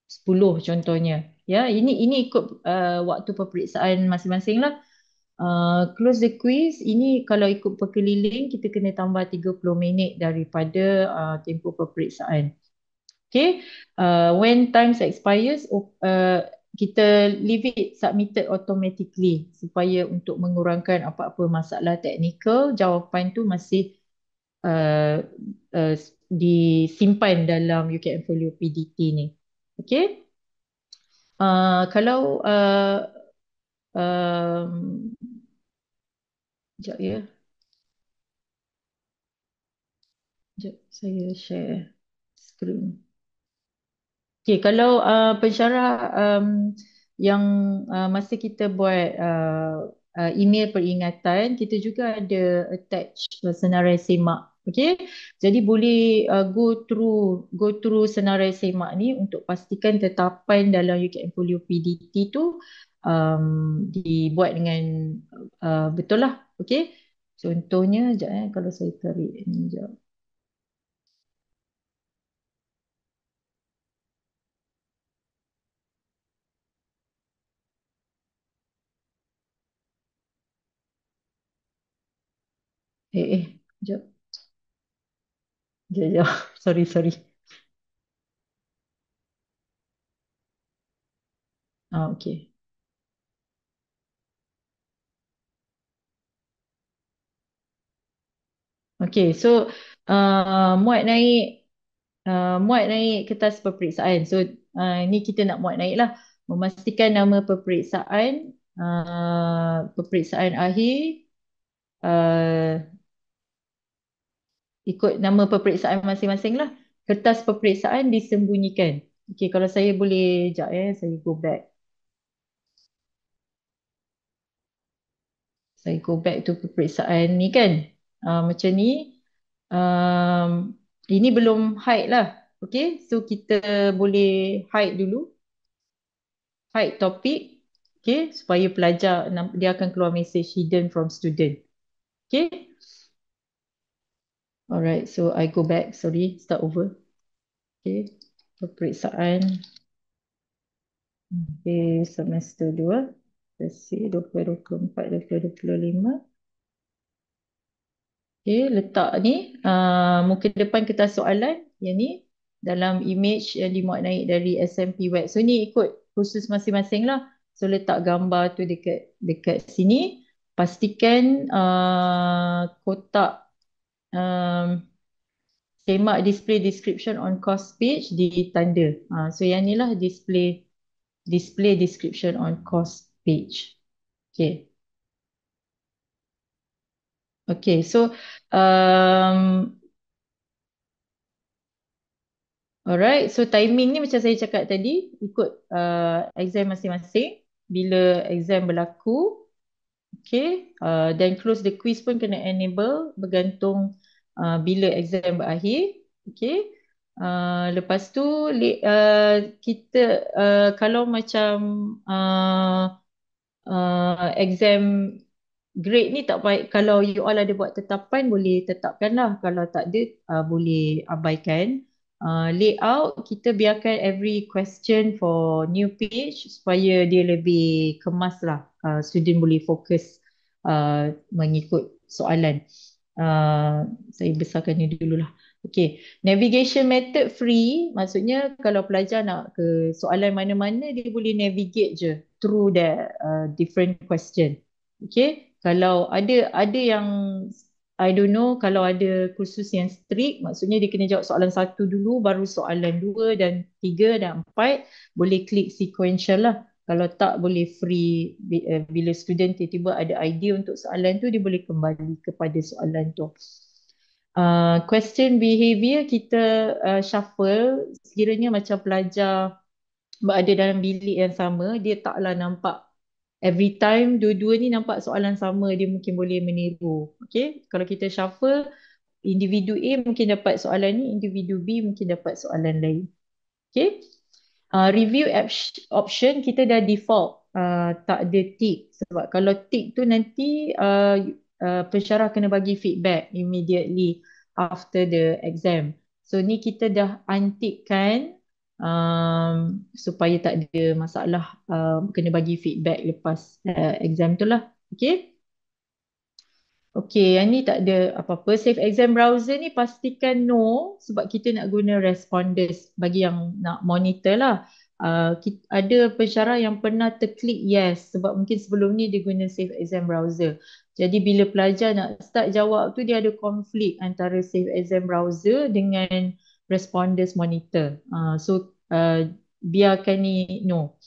10 contohnya. Ya, ini ikut waktu peperiksaan masing-masing lah. Close the quiz, ini kalau ikut perkeliling kita kena tambah 30 minit daripada tempoh peperiksaan. Okay, when times expires, kita leave it submitted automatically supaya untuk mengurangkan apa-apa masalah teknikal, jawapan tu masih uh, uh, disimpan dalam UKM Folio PDT ni. Okay. Kalau um, sekejap ya, sekejap saya share screen. Okay, kalau pensyarah yang masa kita buat email peringatan, kita juga ada attach senarai semak. Okay, jadi boleh go through senarai semak ni untuk pastikan tetapan dalam UKM Folio PDT tu dibuat dengan betul lah. Okay, contohnya, sekejap kalau saya tarik ni, sekejap. Sekejap. Sekejap. Sorry, sorry. Okay. Okay, so muat naik kertas peperiksaan. So ni kita nak muat naik lah. Memastikan nama peperiksaan akhir uh, ikut nama peperiksaan masing-masing lah. Kertas peperiksaan disembunyikan. Okay, kalau saya boleh, sekejap saya go back. Saya go back to peperiksaan ni kan. Macam ni. Um, ini belum hide lah. Okay, so kita boleh hide dulu. Hide topik. Okay, supaya pelajar dia akan keluar message hidden from student. Okay. Alright, so I go back. Sorry, start over. Okay, peperiksaan. Okay, semester 2. Sesi 2024-2025. Okay, letak ni muka depan kertas soalan yang ni dalam image yang dimuat naik dari SMP web. So ni ikut khusus masing-masing lah. So letak gambar tu dekat dekat sini. Pastikan kotak um, semak display description on course page ditanda. So yang ni lah display description on course page. Okay. Okay, so um, alright, so timing ni macam saya cakap tadi, ikut exam masing-masing. Bila exam berlaku, okay, dan close the quiz pun kena enable bergantung bila exam berakhir. Okay, lepas tu kita kalau macam exam grade ni tak baik, kalau you all ada buat tetapan boleh tetapkan lah, kalau tak ada boleh abaikan. Layout kita biarkan every question for new page supaya dia lebih kemas lah, student boleh fokus mengikut soalan. Saya besarkan ni dulu lah. Okay, navigation method free, maksudnya kalau pelajar nak ke soalan mana-mana dia boleh navigate je through the different question. Okay, kalau ada yang I don't know, kalau ada kursus yang strict, maksudnya dia kena jawab soalan 1 dulu, baru soalan 2 dan 3 dan 4, boleh klik sequential lah. Kalau tak, boleh free. Bila student tiba-tiba ada idea untuk soalan tu, dia boleh kembali kepada soalan tu. Question behavior kita shuffle sekiranya macam pelajar berada dalam bilik yang sama, dia taklah nampak every time dua-dua ni nampak soalan sama, dia mungkin boleh meniru. Okay, kalau kita shuffle, individu A mungkin dapat soalan ni, individu B mungkin dapat soalan lain. Okay, review option kita dah default tak ada tick, sebab kalau tick tu nanti pensyarah kena bagi feedback immediately after the exam. So ni kita dah untick kan, supaya tak ada masalah kena bagi feedback lepas exam tu lah. Okay. Okay, yang ni tak ada apa-apa. Save exam browser ni pastikan no, sebab kita nak guna responders bagi yang nak monitor lah. Ada pensyarah yang pernah terklik yes, sebab mungkin sebelum ni dia guna save exam browser. Jadi bila pelajar nak start jawab tu, dia ada konflik antara save exam browser dengan responders monitor. So biarkan ni no.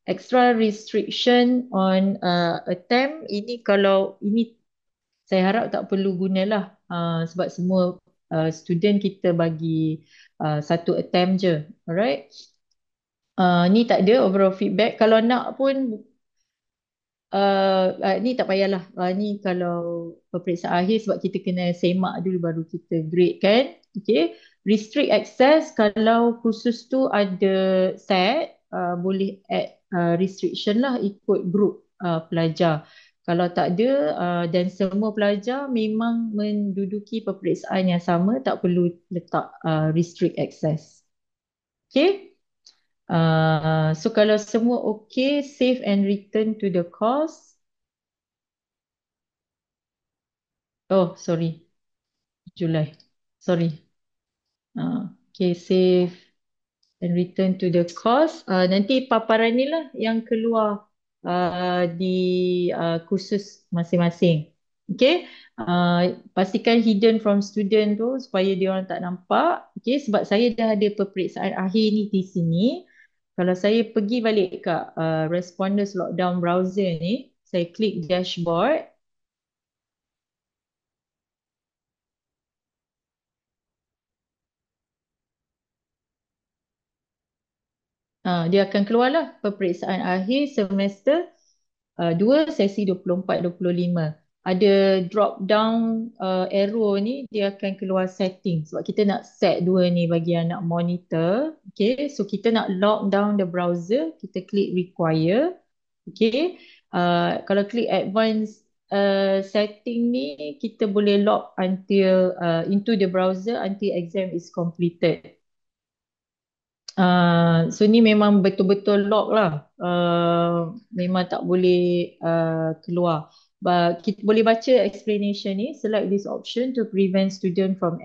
extra restriction on attempt ini, kalau ini saya harap tak perlu gunalah, sebab semua student kita bagi satu attempt je. Alright. Ni tak ada overall feedback. Kalau nak pun ni tak payahlah. Ni kalau peperiksaan akhir, sebab kita kena semak dulu baru kita grade kan. Okay. Restrict access, kalau kursus tu ada set, boleh add restriction lah ikut group pelajar. Kalau tak ada dan semua pelajar memang menduduki peperiksaan yang sama, tak perlu letak restrict access. Okay. So kalau semua okay, save and return to the course. Oh, sorry. Julai. Sorry. Okay, save and return to the course. Nanti paparan ni lah yang keluar di kursus masing-masing. Okay. Pastikan hidden from student tu supaya dia orang tak nampak. Okay, sebab saya dah ada peperiksaan akhir ni di sini. Kalau saya pergi balik kat responders lockdown browser ni, saya klik dashboard. Dia akan keluarlah peperiksaan akhir semester 2 sesi 24-25. Ada drop down arrow ni, dia akan keluar setting sebab kita nak set dua ni bagi yang nak monitor. Okay, so kita nak lock down the browser, kita klik require. Okay, kalau klik advanced setting ni, kita boleh lock until into the browser until exam is completed. So ni memang betul-betul lock lah. Memang tak boleh keluar. Kita boleh baca explanation ni. Select this option to prevent student from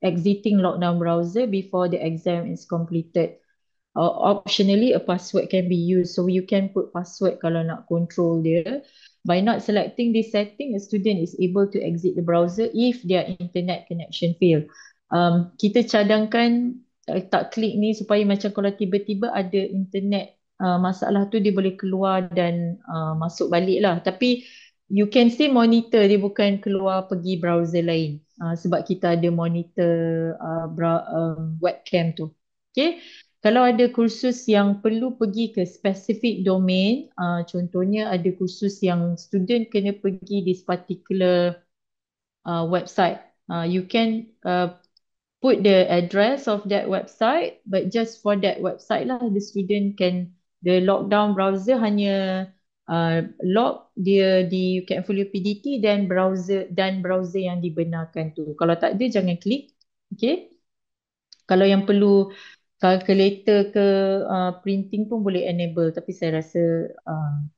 exiting lockdown browser before the exam is completed. Optionally, a password can be used. So you can put password kalau nak control dia. By not selecting this setting, a student is able to exit the browser if their internet connection fail. Kita cadangkan tak klik ni supaya macam kalau tiba-tiba ada internet masalah tu, dia boleh keluar dan masuk balik lah. Tapi you can still monitor, dia bukan keluar pergi browser lain. Sebab kita ada monitor webcam tu. Okay. Kalau ada kursus yang perlu pergi ke specific domain, contohnya ada kursus yang student kena pergi this particular website, you can put the address of that website, but just for that website lah, the student can, the lockdown browser hanya lock dia di Catfolio PDT dan browser yang dibenarkan tu. Kalau tak ada, jangan klik. Okay. Kalau yang perlu calculator ke printing pun boleh enable, tapi saya rasa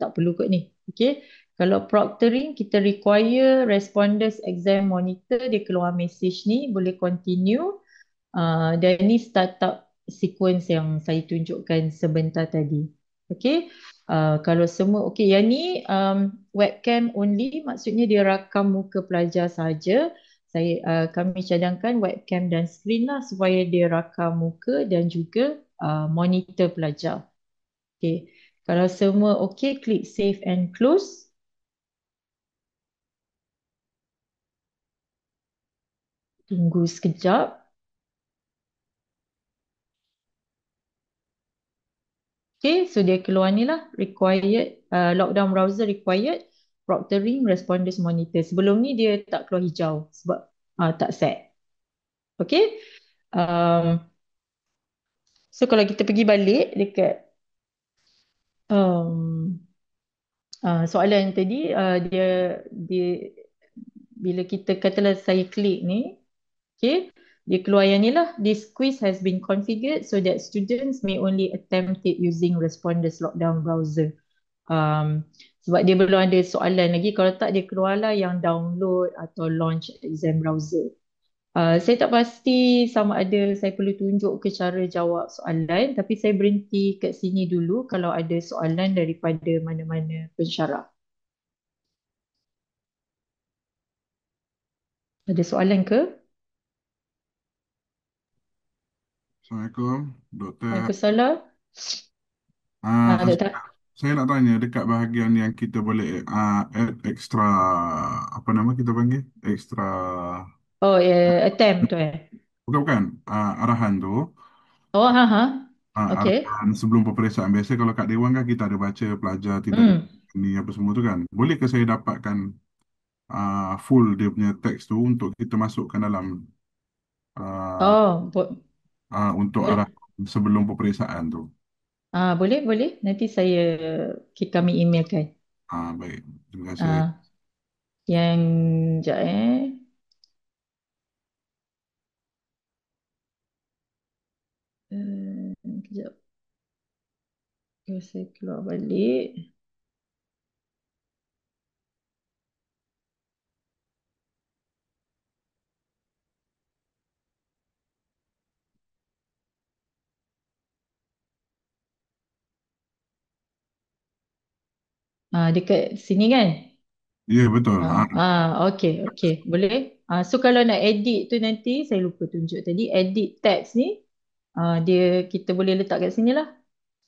tak perlu kot ni. Okay. Kalau proctoring, kita require responders exam monitor, dia keluar message ni, boleh continue. Dan ni startup sequence yang saya tunjukkan sebentar tadi. Okay. Kalau semua okay, yang ni webcam only, maksudnya dia rakam muka pelajar saja. Kami cadangkan webcam dan screen lah supaya dia rakam muka dan juga monitor pelajar. Okay. Kalau semua okay, klik save and close. Tunggu sekejap. Okay, so dia keluar ni lah, required, lockdown browser required, proctoring, responders monitor. Sebelum ni dia tak keluar hijau sebab tak set. Okay. So kalau kita pergi balik dekat um, soalan tadi, dia bila kita katalah saya klik ni, okay, dia keluar yang ni lah. This quiz has been configured so that students may only attempt it using responders lockdown browser. Sebab dia belum ada soalan lagi. Kalau tak, dia keluarlah yang download atau launch exam browser. Saya tak pasti sama ada saya perlu tunjuk ke cara jawab soalan, tapi saya berhenti kat sini dulu kalau ada soalan daripada mana-mana pensyarah. Ada soalan ke? Assalamualaikum, Doktor. Waalaikumsalam. Doktor. Saya nak tanya dekat bahagian yang kita boleh add extra, apa nama kita panggil? Extra, Oh, attempt tu eh. bukan bukan, arahan tu. Oh, ha ha. Okay. Arahan sebelum peperiksaan biasa kalau kat Dewan kan kita ada baca pelajar tidak ada Hmm. ni apa semua tu kan. Boleh ke saya dapatkan full dia punya teks tu untuk kita masukkan dalam uh, Oh, untuk arah boleh. sebelum peperiksaan tu. Boleh, boleh. Nanti kami emailkan. Baik, terima kasih. Ah, yang Sekejap Kejap. Saya keluar balik. Dekat sini kan? Ya betul. Okey, okey. Boleh. So kalau nak edit tu nanti, saya lupa tunjuk tadi, edit text ni, kita boleh letak kat sini lah.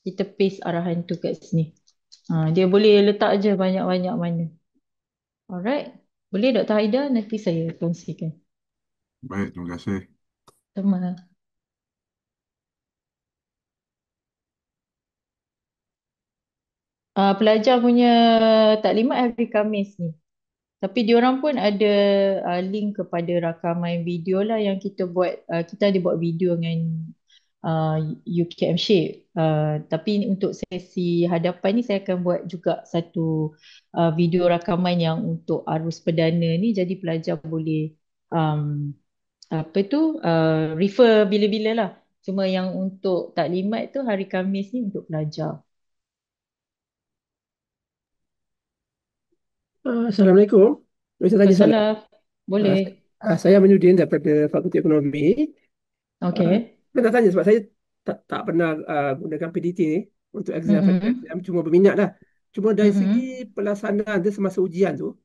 Kita paste arahan tu kat sini. Dia boleh letak je banyak-banyak mana. Alright. Boleh Dr. Haida, nanti saya kongsikan. Baik, terima kasih. Sama. Pelajar punya taklimat hari Khamis ni. Tapi diorang pun ada link kepada rakaman video lah yang kita buat. Kita ada buat video dengan uh, UKM Shape. Tapi untuk sesi hadapan ni saya akan buat juga satu video rakaman yang untuk arus perdana ni. Jadi pelajar boleh um, apa tu refer bila-bila lah. Cuma yang untuk taklimat tu hari Khamis ni untuk pelajar. Assalamualaikum. Boleh saya tanya soalan? Wassalam. Ah, Boleh. saya Aminuddin daripada Fakulti Ekonomi. Ah, Okay. saya nak tanya sebab saya tak pernah gunakan PDT ni untuk exam, Mm-mm. exam cuma berminat lah. Cuma dari segi Mm-mm. pelaksanaan dia semasa ujian tu,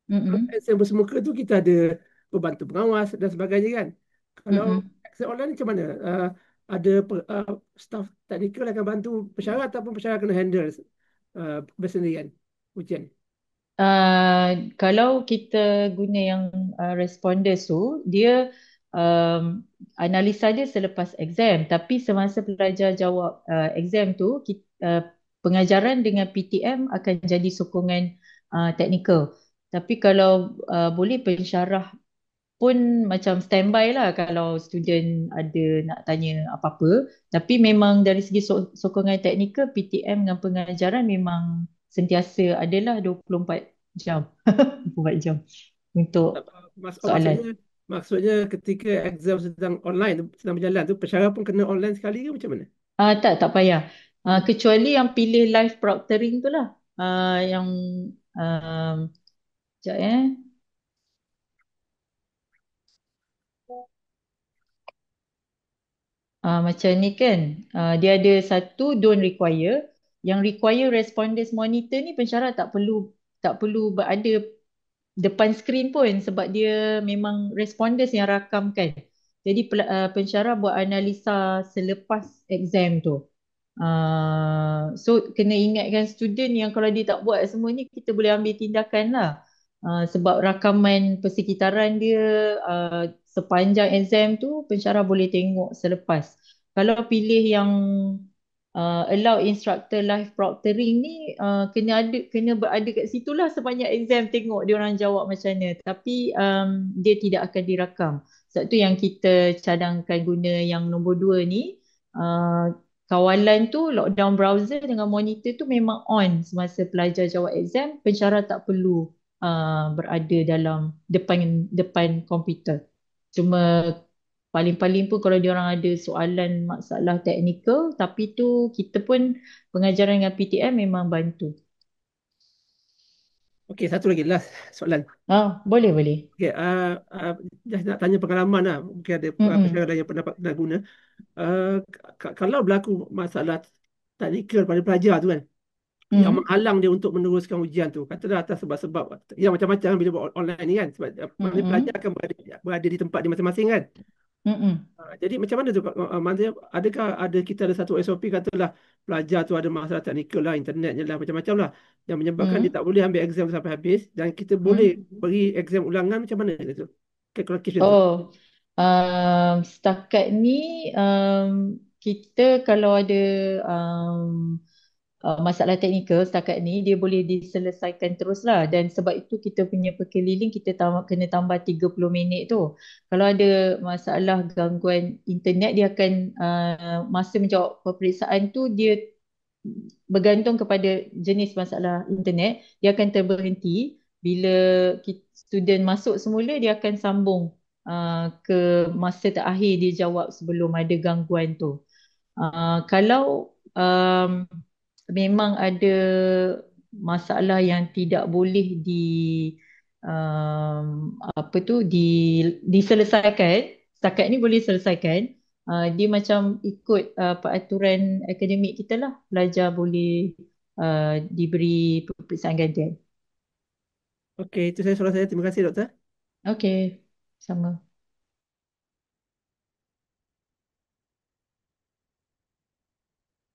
kalau Mm-mm. exam bersemuka tu kita ada pembantu pengawas dan sebagainya kan. Kalau Mm-mm. exam online ni macam mana? Ada staff teknikal yang akan bantu pesara ataupun pesara kena handle bersendirian ujian? Kalau kita guna yang responders tu, dia um, analisa dia selepas exam. Tapi semasa pelajar jawab exam tu, pengajaran dengan PTM akan jadi sokongan teknikal. Tapi kalau boleh pensyarah pun macam standby lah kalau student ada nak tanya apa-apa. Tapi memang dari segi sokongan teknikal, PTM dengan pengajaran memang sentiasa adalah 24 jam. 24 jam untuk soalan. Maksudnya ketika exam sedang online tu, sedang berjalan tu, pesara pun kena online sekali ke macam mana? Tak payah. Kecuali yang pilih live proctoring tu lah. Yang um, sekejap macam ni kan, dia ada satu don't require, yang require responders monitor ni pensyarah tak perlu berada depan skrin pun sebab dia memang responders yang rakamkan. Jadi pensyarah buat analisa selepas exam tu. So kena ingatkan student yang kalau dia tak buat semua ni kita boleh ambil tindakan lah. Sebab rakaman persekitaran dia sepanjang exam tu pensyarah boleh tengok selepas. Kalau pilih yang allow instructor live proctoring ni kena berada kat situ lah sepanjang exam tengok dia orang jawab macam mana. Tapi dia tidak akan dirakam. Sebab tu yang kita cadangkan guna yang nombor 2 ni. Uh, Kawalan tu lockdown browser dengan monitor tu memang on semasa pelajar jawab exam. Pensyarah tak perlu berada dalam depan depan komputer. Cuma paling-paling pun kalau dia orang ada soalan masalah teknikal, tapi tu kita pun pengajaran dengan PTM memang bantu. Okey, satu lagi last soalan. Boleh boleh. Okey, just nak tanya pengalaman lah. Mungkin ada Mm-mm. pesara yang pernah guna. Kalau berlaku masalah teknikal pada pelajar tu kan, yang Mm. menghalang dia untuk meneruskan ujian tu, katalah atas sebab-sebab yang macam-macam bila buat online ni kan, sebab mana pelajar Mm-mm. akan berada di tempat dia masing-masing kan. Mm-mm. Jadi macam mana tu Pak? Maksudnya adakah kita ada satu SOP katalah pelajar tu ada masalah teknikal lah, internetnya lah, macam-macam lah yang menyebabkan dia Mm. tak boleh ambil exam sampai habis dan kita boleh Mm. beri exam ulangan macam mana tu? Kalau kes macam tu. Oh, setakat ni kita kalau ada masalah teknikal setakat ni dia boleh diselesaikan terus lah, dan sebab itu kita punya perkeliling kita kena tambah 30 minit tu. Kalau ada masalah gangguan internet dia akan masa menjawab peperiksaan tu dia bergantung kepada jenis masalah internet, dia akan terberhenti bila student masuk semula, dia akan sambung ke masa terakhir dia jawab sebelum ada gangguan tu. Kalau memang ada masalah yang tidak boleh apa tu diselesaikan, setakat ni boleh selesaikan. Dia macam ikut peraturan akademik kita lah, pelajar boleh diberi peperiksaan gantian. Okey, itu soalan saya. Terima kasih doktor. Okey, sama.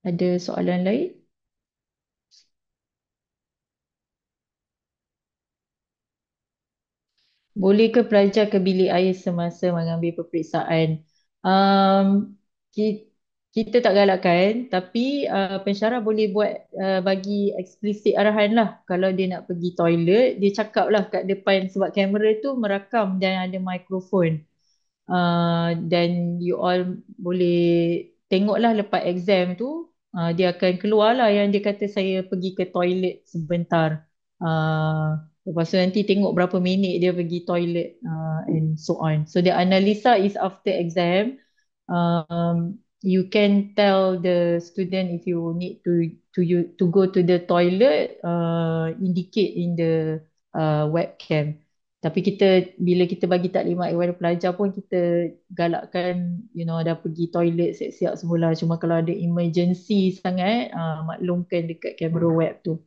Ada soalan lain? Boleh ke pelajar ke bilik air semasa mengambil peperiksaan? Um, ki- kita tak galakkan, tapi pensyarah boleh buat bagi eksplisit arahan lah. Kalau dia nak pergi toilet, dia cakap lah kat depan, sebab kamera tu merakam dan ada mikrofon. Dan you all boleh tengoklah lepas exam tu, dia akan keluar lah yang dia kata saya pergi ke toilet sebentar. Lepas tu nanti tengok berapa minit dia pergi toilet, and so on. So the analisa is after exam. You can tell the student if you need to go to the toilet, indicate in the webcam. Tapi bila kita bagi taklimat kepada pelajar pun kita galakkan, dah pergi toilet siap-siap semula. Cuma kalau ada emergency sangat, maklumkan dekat kamera web tu.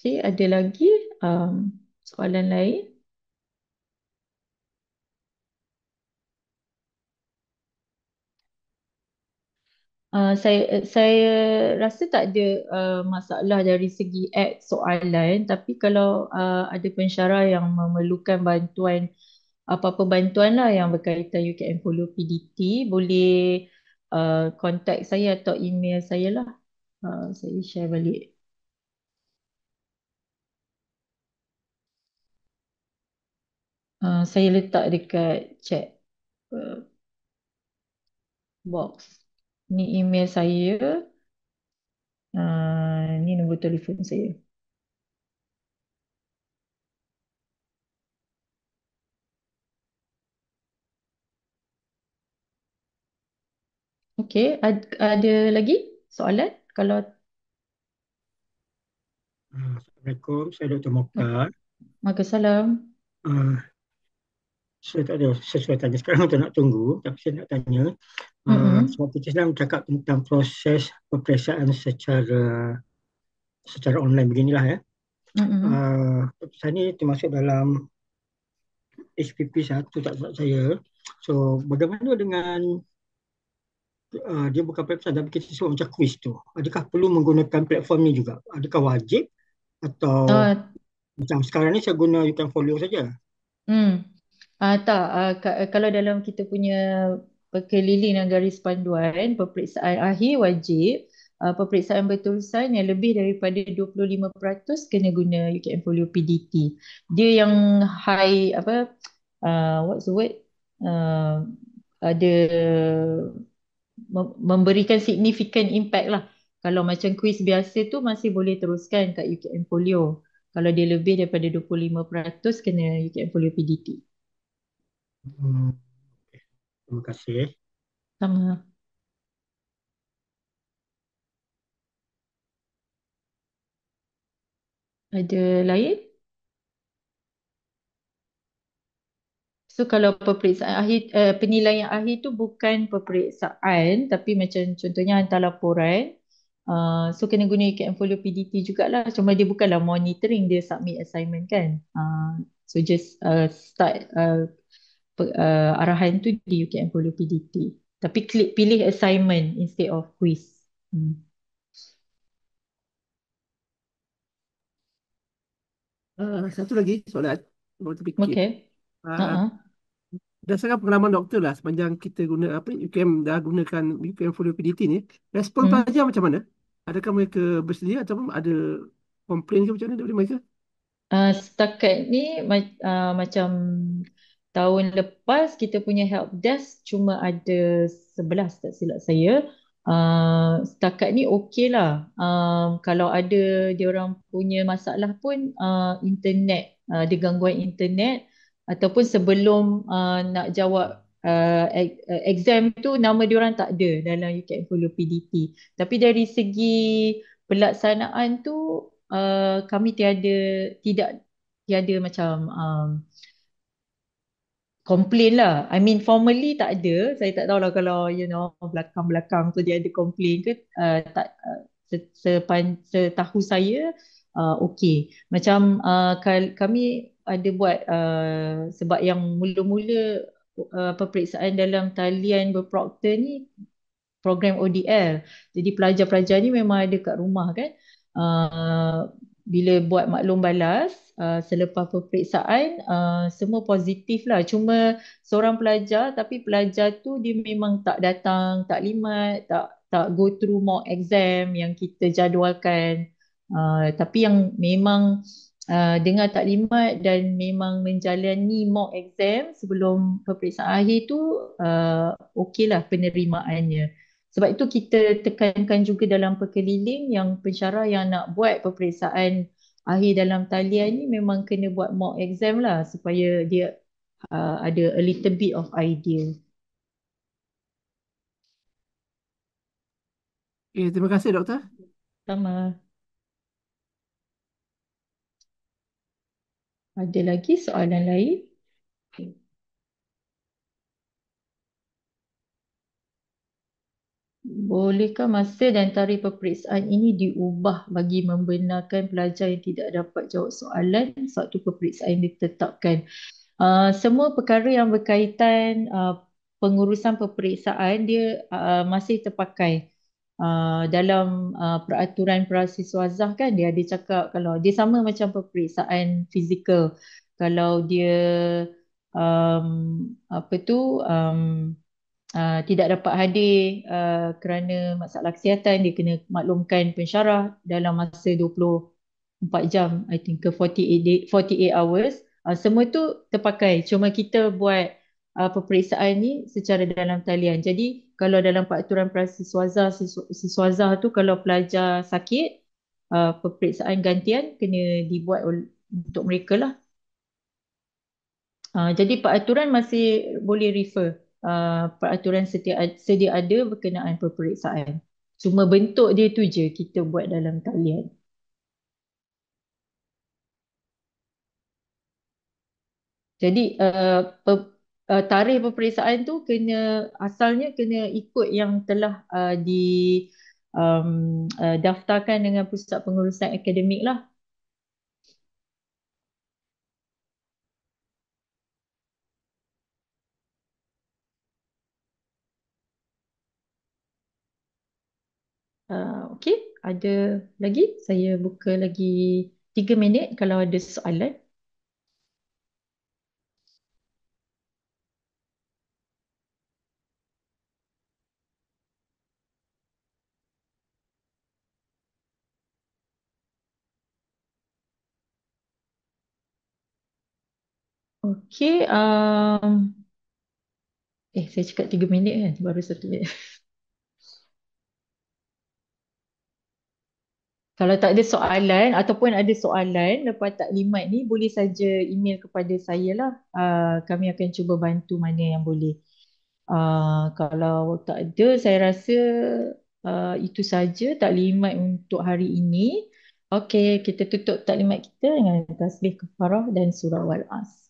Okay, ada lagi soalan lain? Saya rasa tak ada masalah dari segi soalan, tapi kalau ada pensyarah yang memerlukan bantuan, apa-apa bantuan lah yang berkaitan UKM Follow PDT, boleh contact saya atau email saya lah. Saya share balik. Saya letak dekat chat box. Ni email saya. Ni nombor telefon saya. Okey, ada lagi soalan? Kalau Assalamualaikum, saya Dr. Mokhtar. maka salam. Uh, saya tak ada sesuai tanya sekarang, tak nak tunggu, tapi saya nak tanya. Sebab kita sedang cakap tentang proses peperiksaan secara online beginilah ya. Peperiksaan ini termasuk dalam HPP 1 tak silap saya. So bagaimana dengan dia bukan peperiksaan tapi kita sebut macam kuis tu. Adakah perlu menggunakan platform ni juga? Adakah wajib atau macam sekarang ni saya guna You Can Follow saja? Tak, kalau dalam kita punya perkeliling dan garis panduan, peperiksaan akhir wajib, peperiksaan berterusan yang lebih daripada 25% kena guna UKM Folio PDT. Dia yang high, what's the word? Ada memberikan significant impact lah. Kalau macam kuis biasa tu masih boleh teruskan kat UKM Folio. Kalau dia lebih daripada 25% kena UKM Folio PDT. Terima kasih. Sama. Ada lain? So kalau peperiksaan akhir, penilaian akhir tu bukan peperiksaan, tapi macam contohnya hantar laporan. So kena guna UKM Follow PDT jugalah. Cuma dia bukanlah monitoring, dia submit assignment kan. So just start arahan tu di UKM Follow PDT. Tapi pilih assignment instead of quiz. Satu lagi soalan, baru terfikir. Okay. Uh, Berdasarkan pengalaman doktor lah, sepanjang kita guna UKM dah gunakan UKM Follow PDT ni, respon pelajar macam mana? Adakah mereka bersedia ataupun ada komplain ke macam mana daripada mereka? Setakat ni macam tahun lepas kita punya help desk cuma ada 11 tak silap saya. Setakat ni okey lah. Kalau ada diorang punya masalah pun internet, ada gangguan internet ataupun sebelum nak jawab exam tu nama diorang tak ada dalam UKM Follow PDT. Tapi dari segi pelaksanaan tu kami tidak macam complain lah. I mean formally tak ada. Saya tak tahulah kalau belakang-belakang tu dia ada complain ke. Tak setahu saya okey. Macam kami ada buat sebab yang mula-mula peperiksaan dalam talian berproktor ni program ODL. Jadi pelajar-pelajar ni memang ada kat rumah kan. Bila buat maklum balas selepas peperiksaan semua positif lah. Cuma seorang pelajar, tapi pelajar tu dia memang tak datang, tak limat, tak go through mock exam yang kita jadualkan. Tapi yang memang dengar taklimat dan memang menjalani mock exam sebelum peperiksaan akhir tu okey lah penerimaannya. Sebab itu kita tekankan juga dalam perkeliling yang pensyarah yang nak buat peperiksaan akhir dalam talian ni memang kena buat mock exam lah supaya dia ada a little bit of idea. Okay, terima kasih doktor. Sama. Ada lagi soalan lain? Bolehkah masa dan tarikh peperiksaan ini diubah bagi membenarkan pelajar yang tidak dapat jawab soalan sewaktu peperiksaan ditetapkan? Semua perkara yang berkaitan pengurusan peperiksaan dia masih terpakai dalam peraturan praiswazah kan, dia ada cakap kalau dia sama macam peperiksaan fizikal. Kalau dia apa tu tidak dapat hadir kerana masalah kesihatan, dia kena maklumkan pensyarah dalam masa 24 jam, I think ke 48 hours. Semua tu terpakai. Cuma kita buat peperiksaan ni secara dalam talian. Jadi kalau dalam peraturan prasiswazah, siswazah tu kalau pelajar sakit, peperiksaan gantian kena dibuat untuk mereka lah. Jadi peraturan masih boleh refer. Peraturan sedia ada berkenaan peperiksaan. Cuma bentuk dia tu je kita buat dalam talian. Jadi tarikh peperiksaan tu asalnya kena ikut yang telah daftarkan dengan Pusat Pengurusan Akademik lah. Okey, ada lagi? Saya buka lagi 3 minit kalau ada soalan. Okey, saya cakap 3 minit kan, baru 1 minit. Kalau tak ada soalan ataupun ada soalan lepas taklimat ni, boleh saja email kepada saya lah. Kami akan cuba bantu mana yang boleh. Kalau tak ada, saya rasa itu saja taklimat untuk hari ini. Okey, kita tutup taklimat kita dengan tasbih kafarah dan surah Wal-As.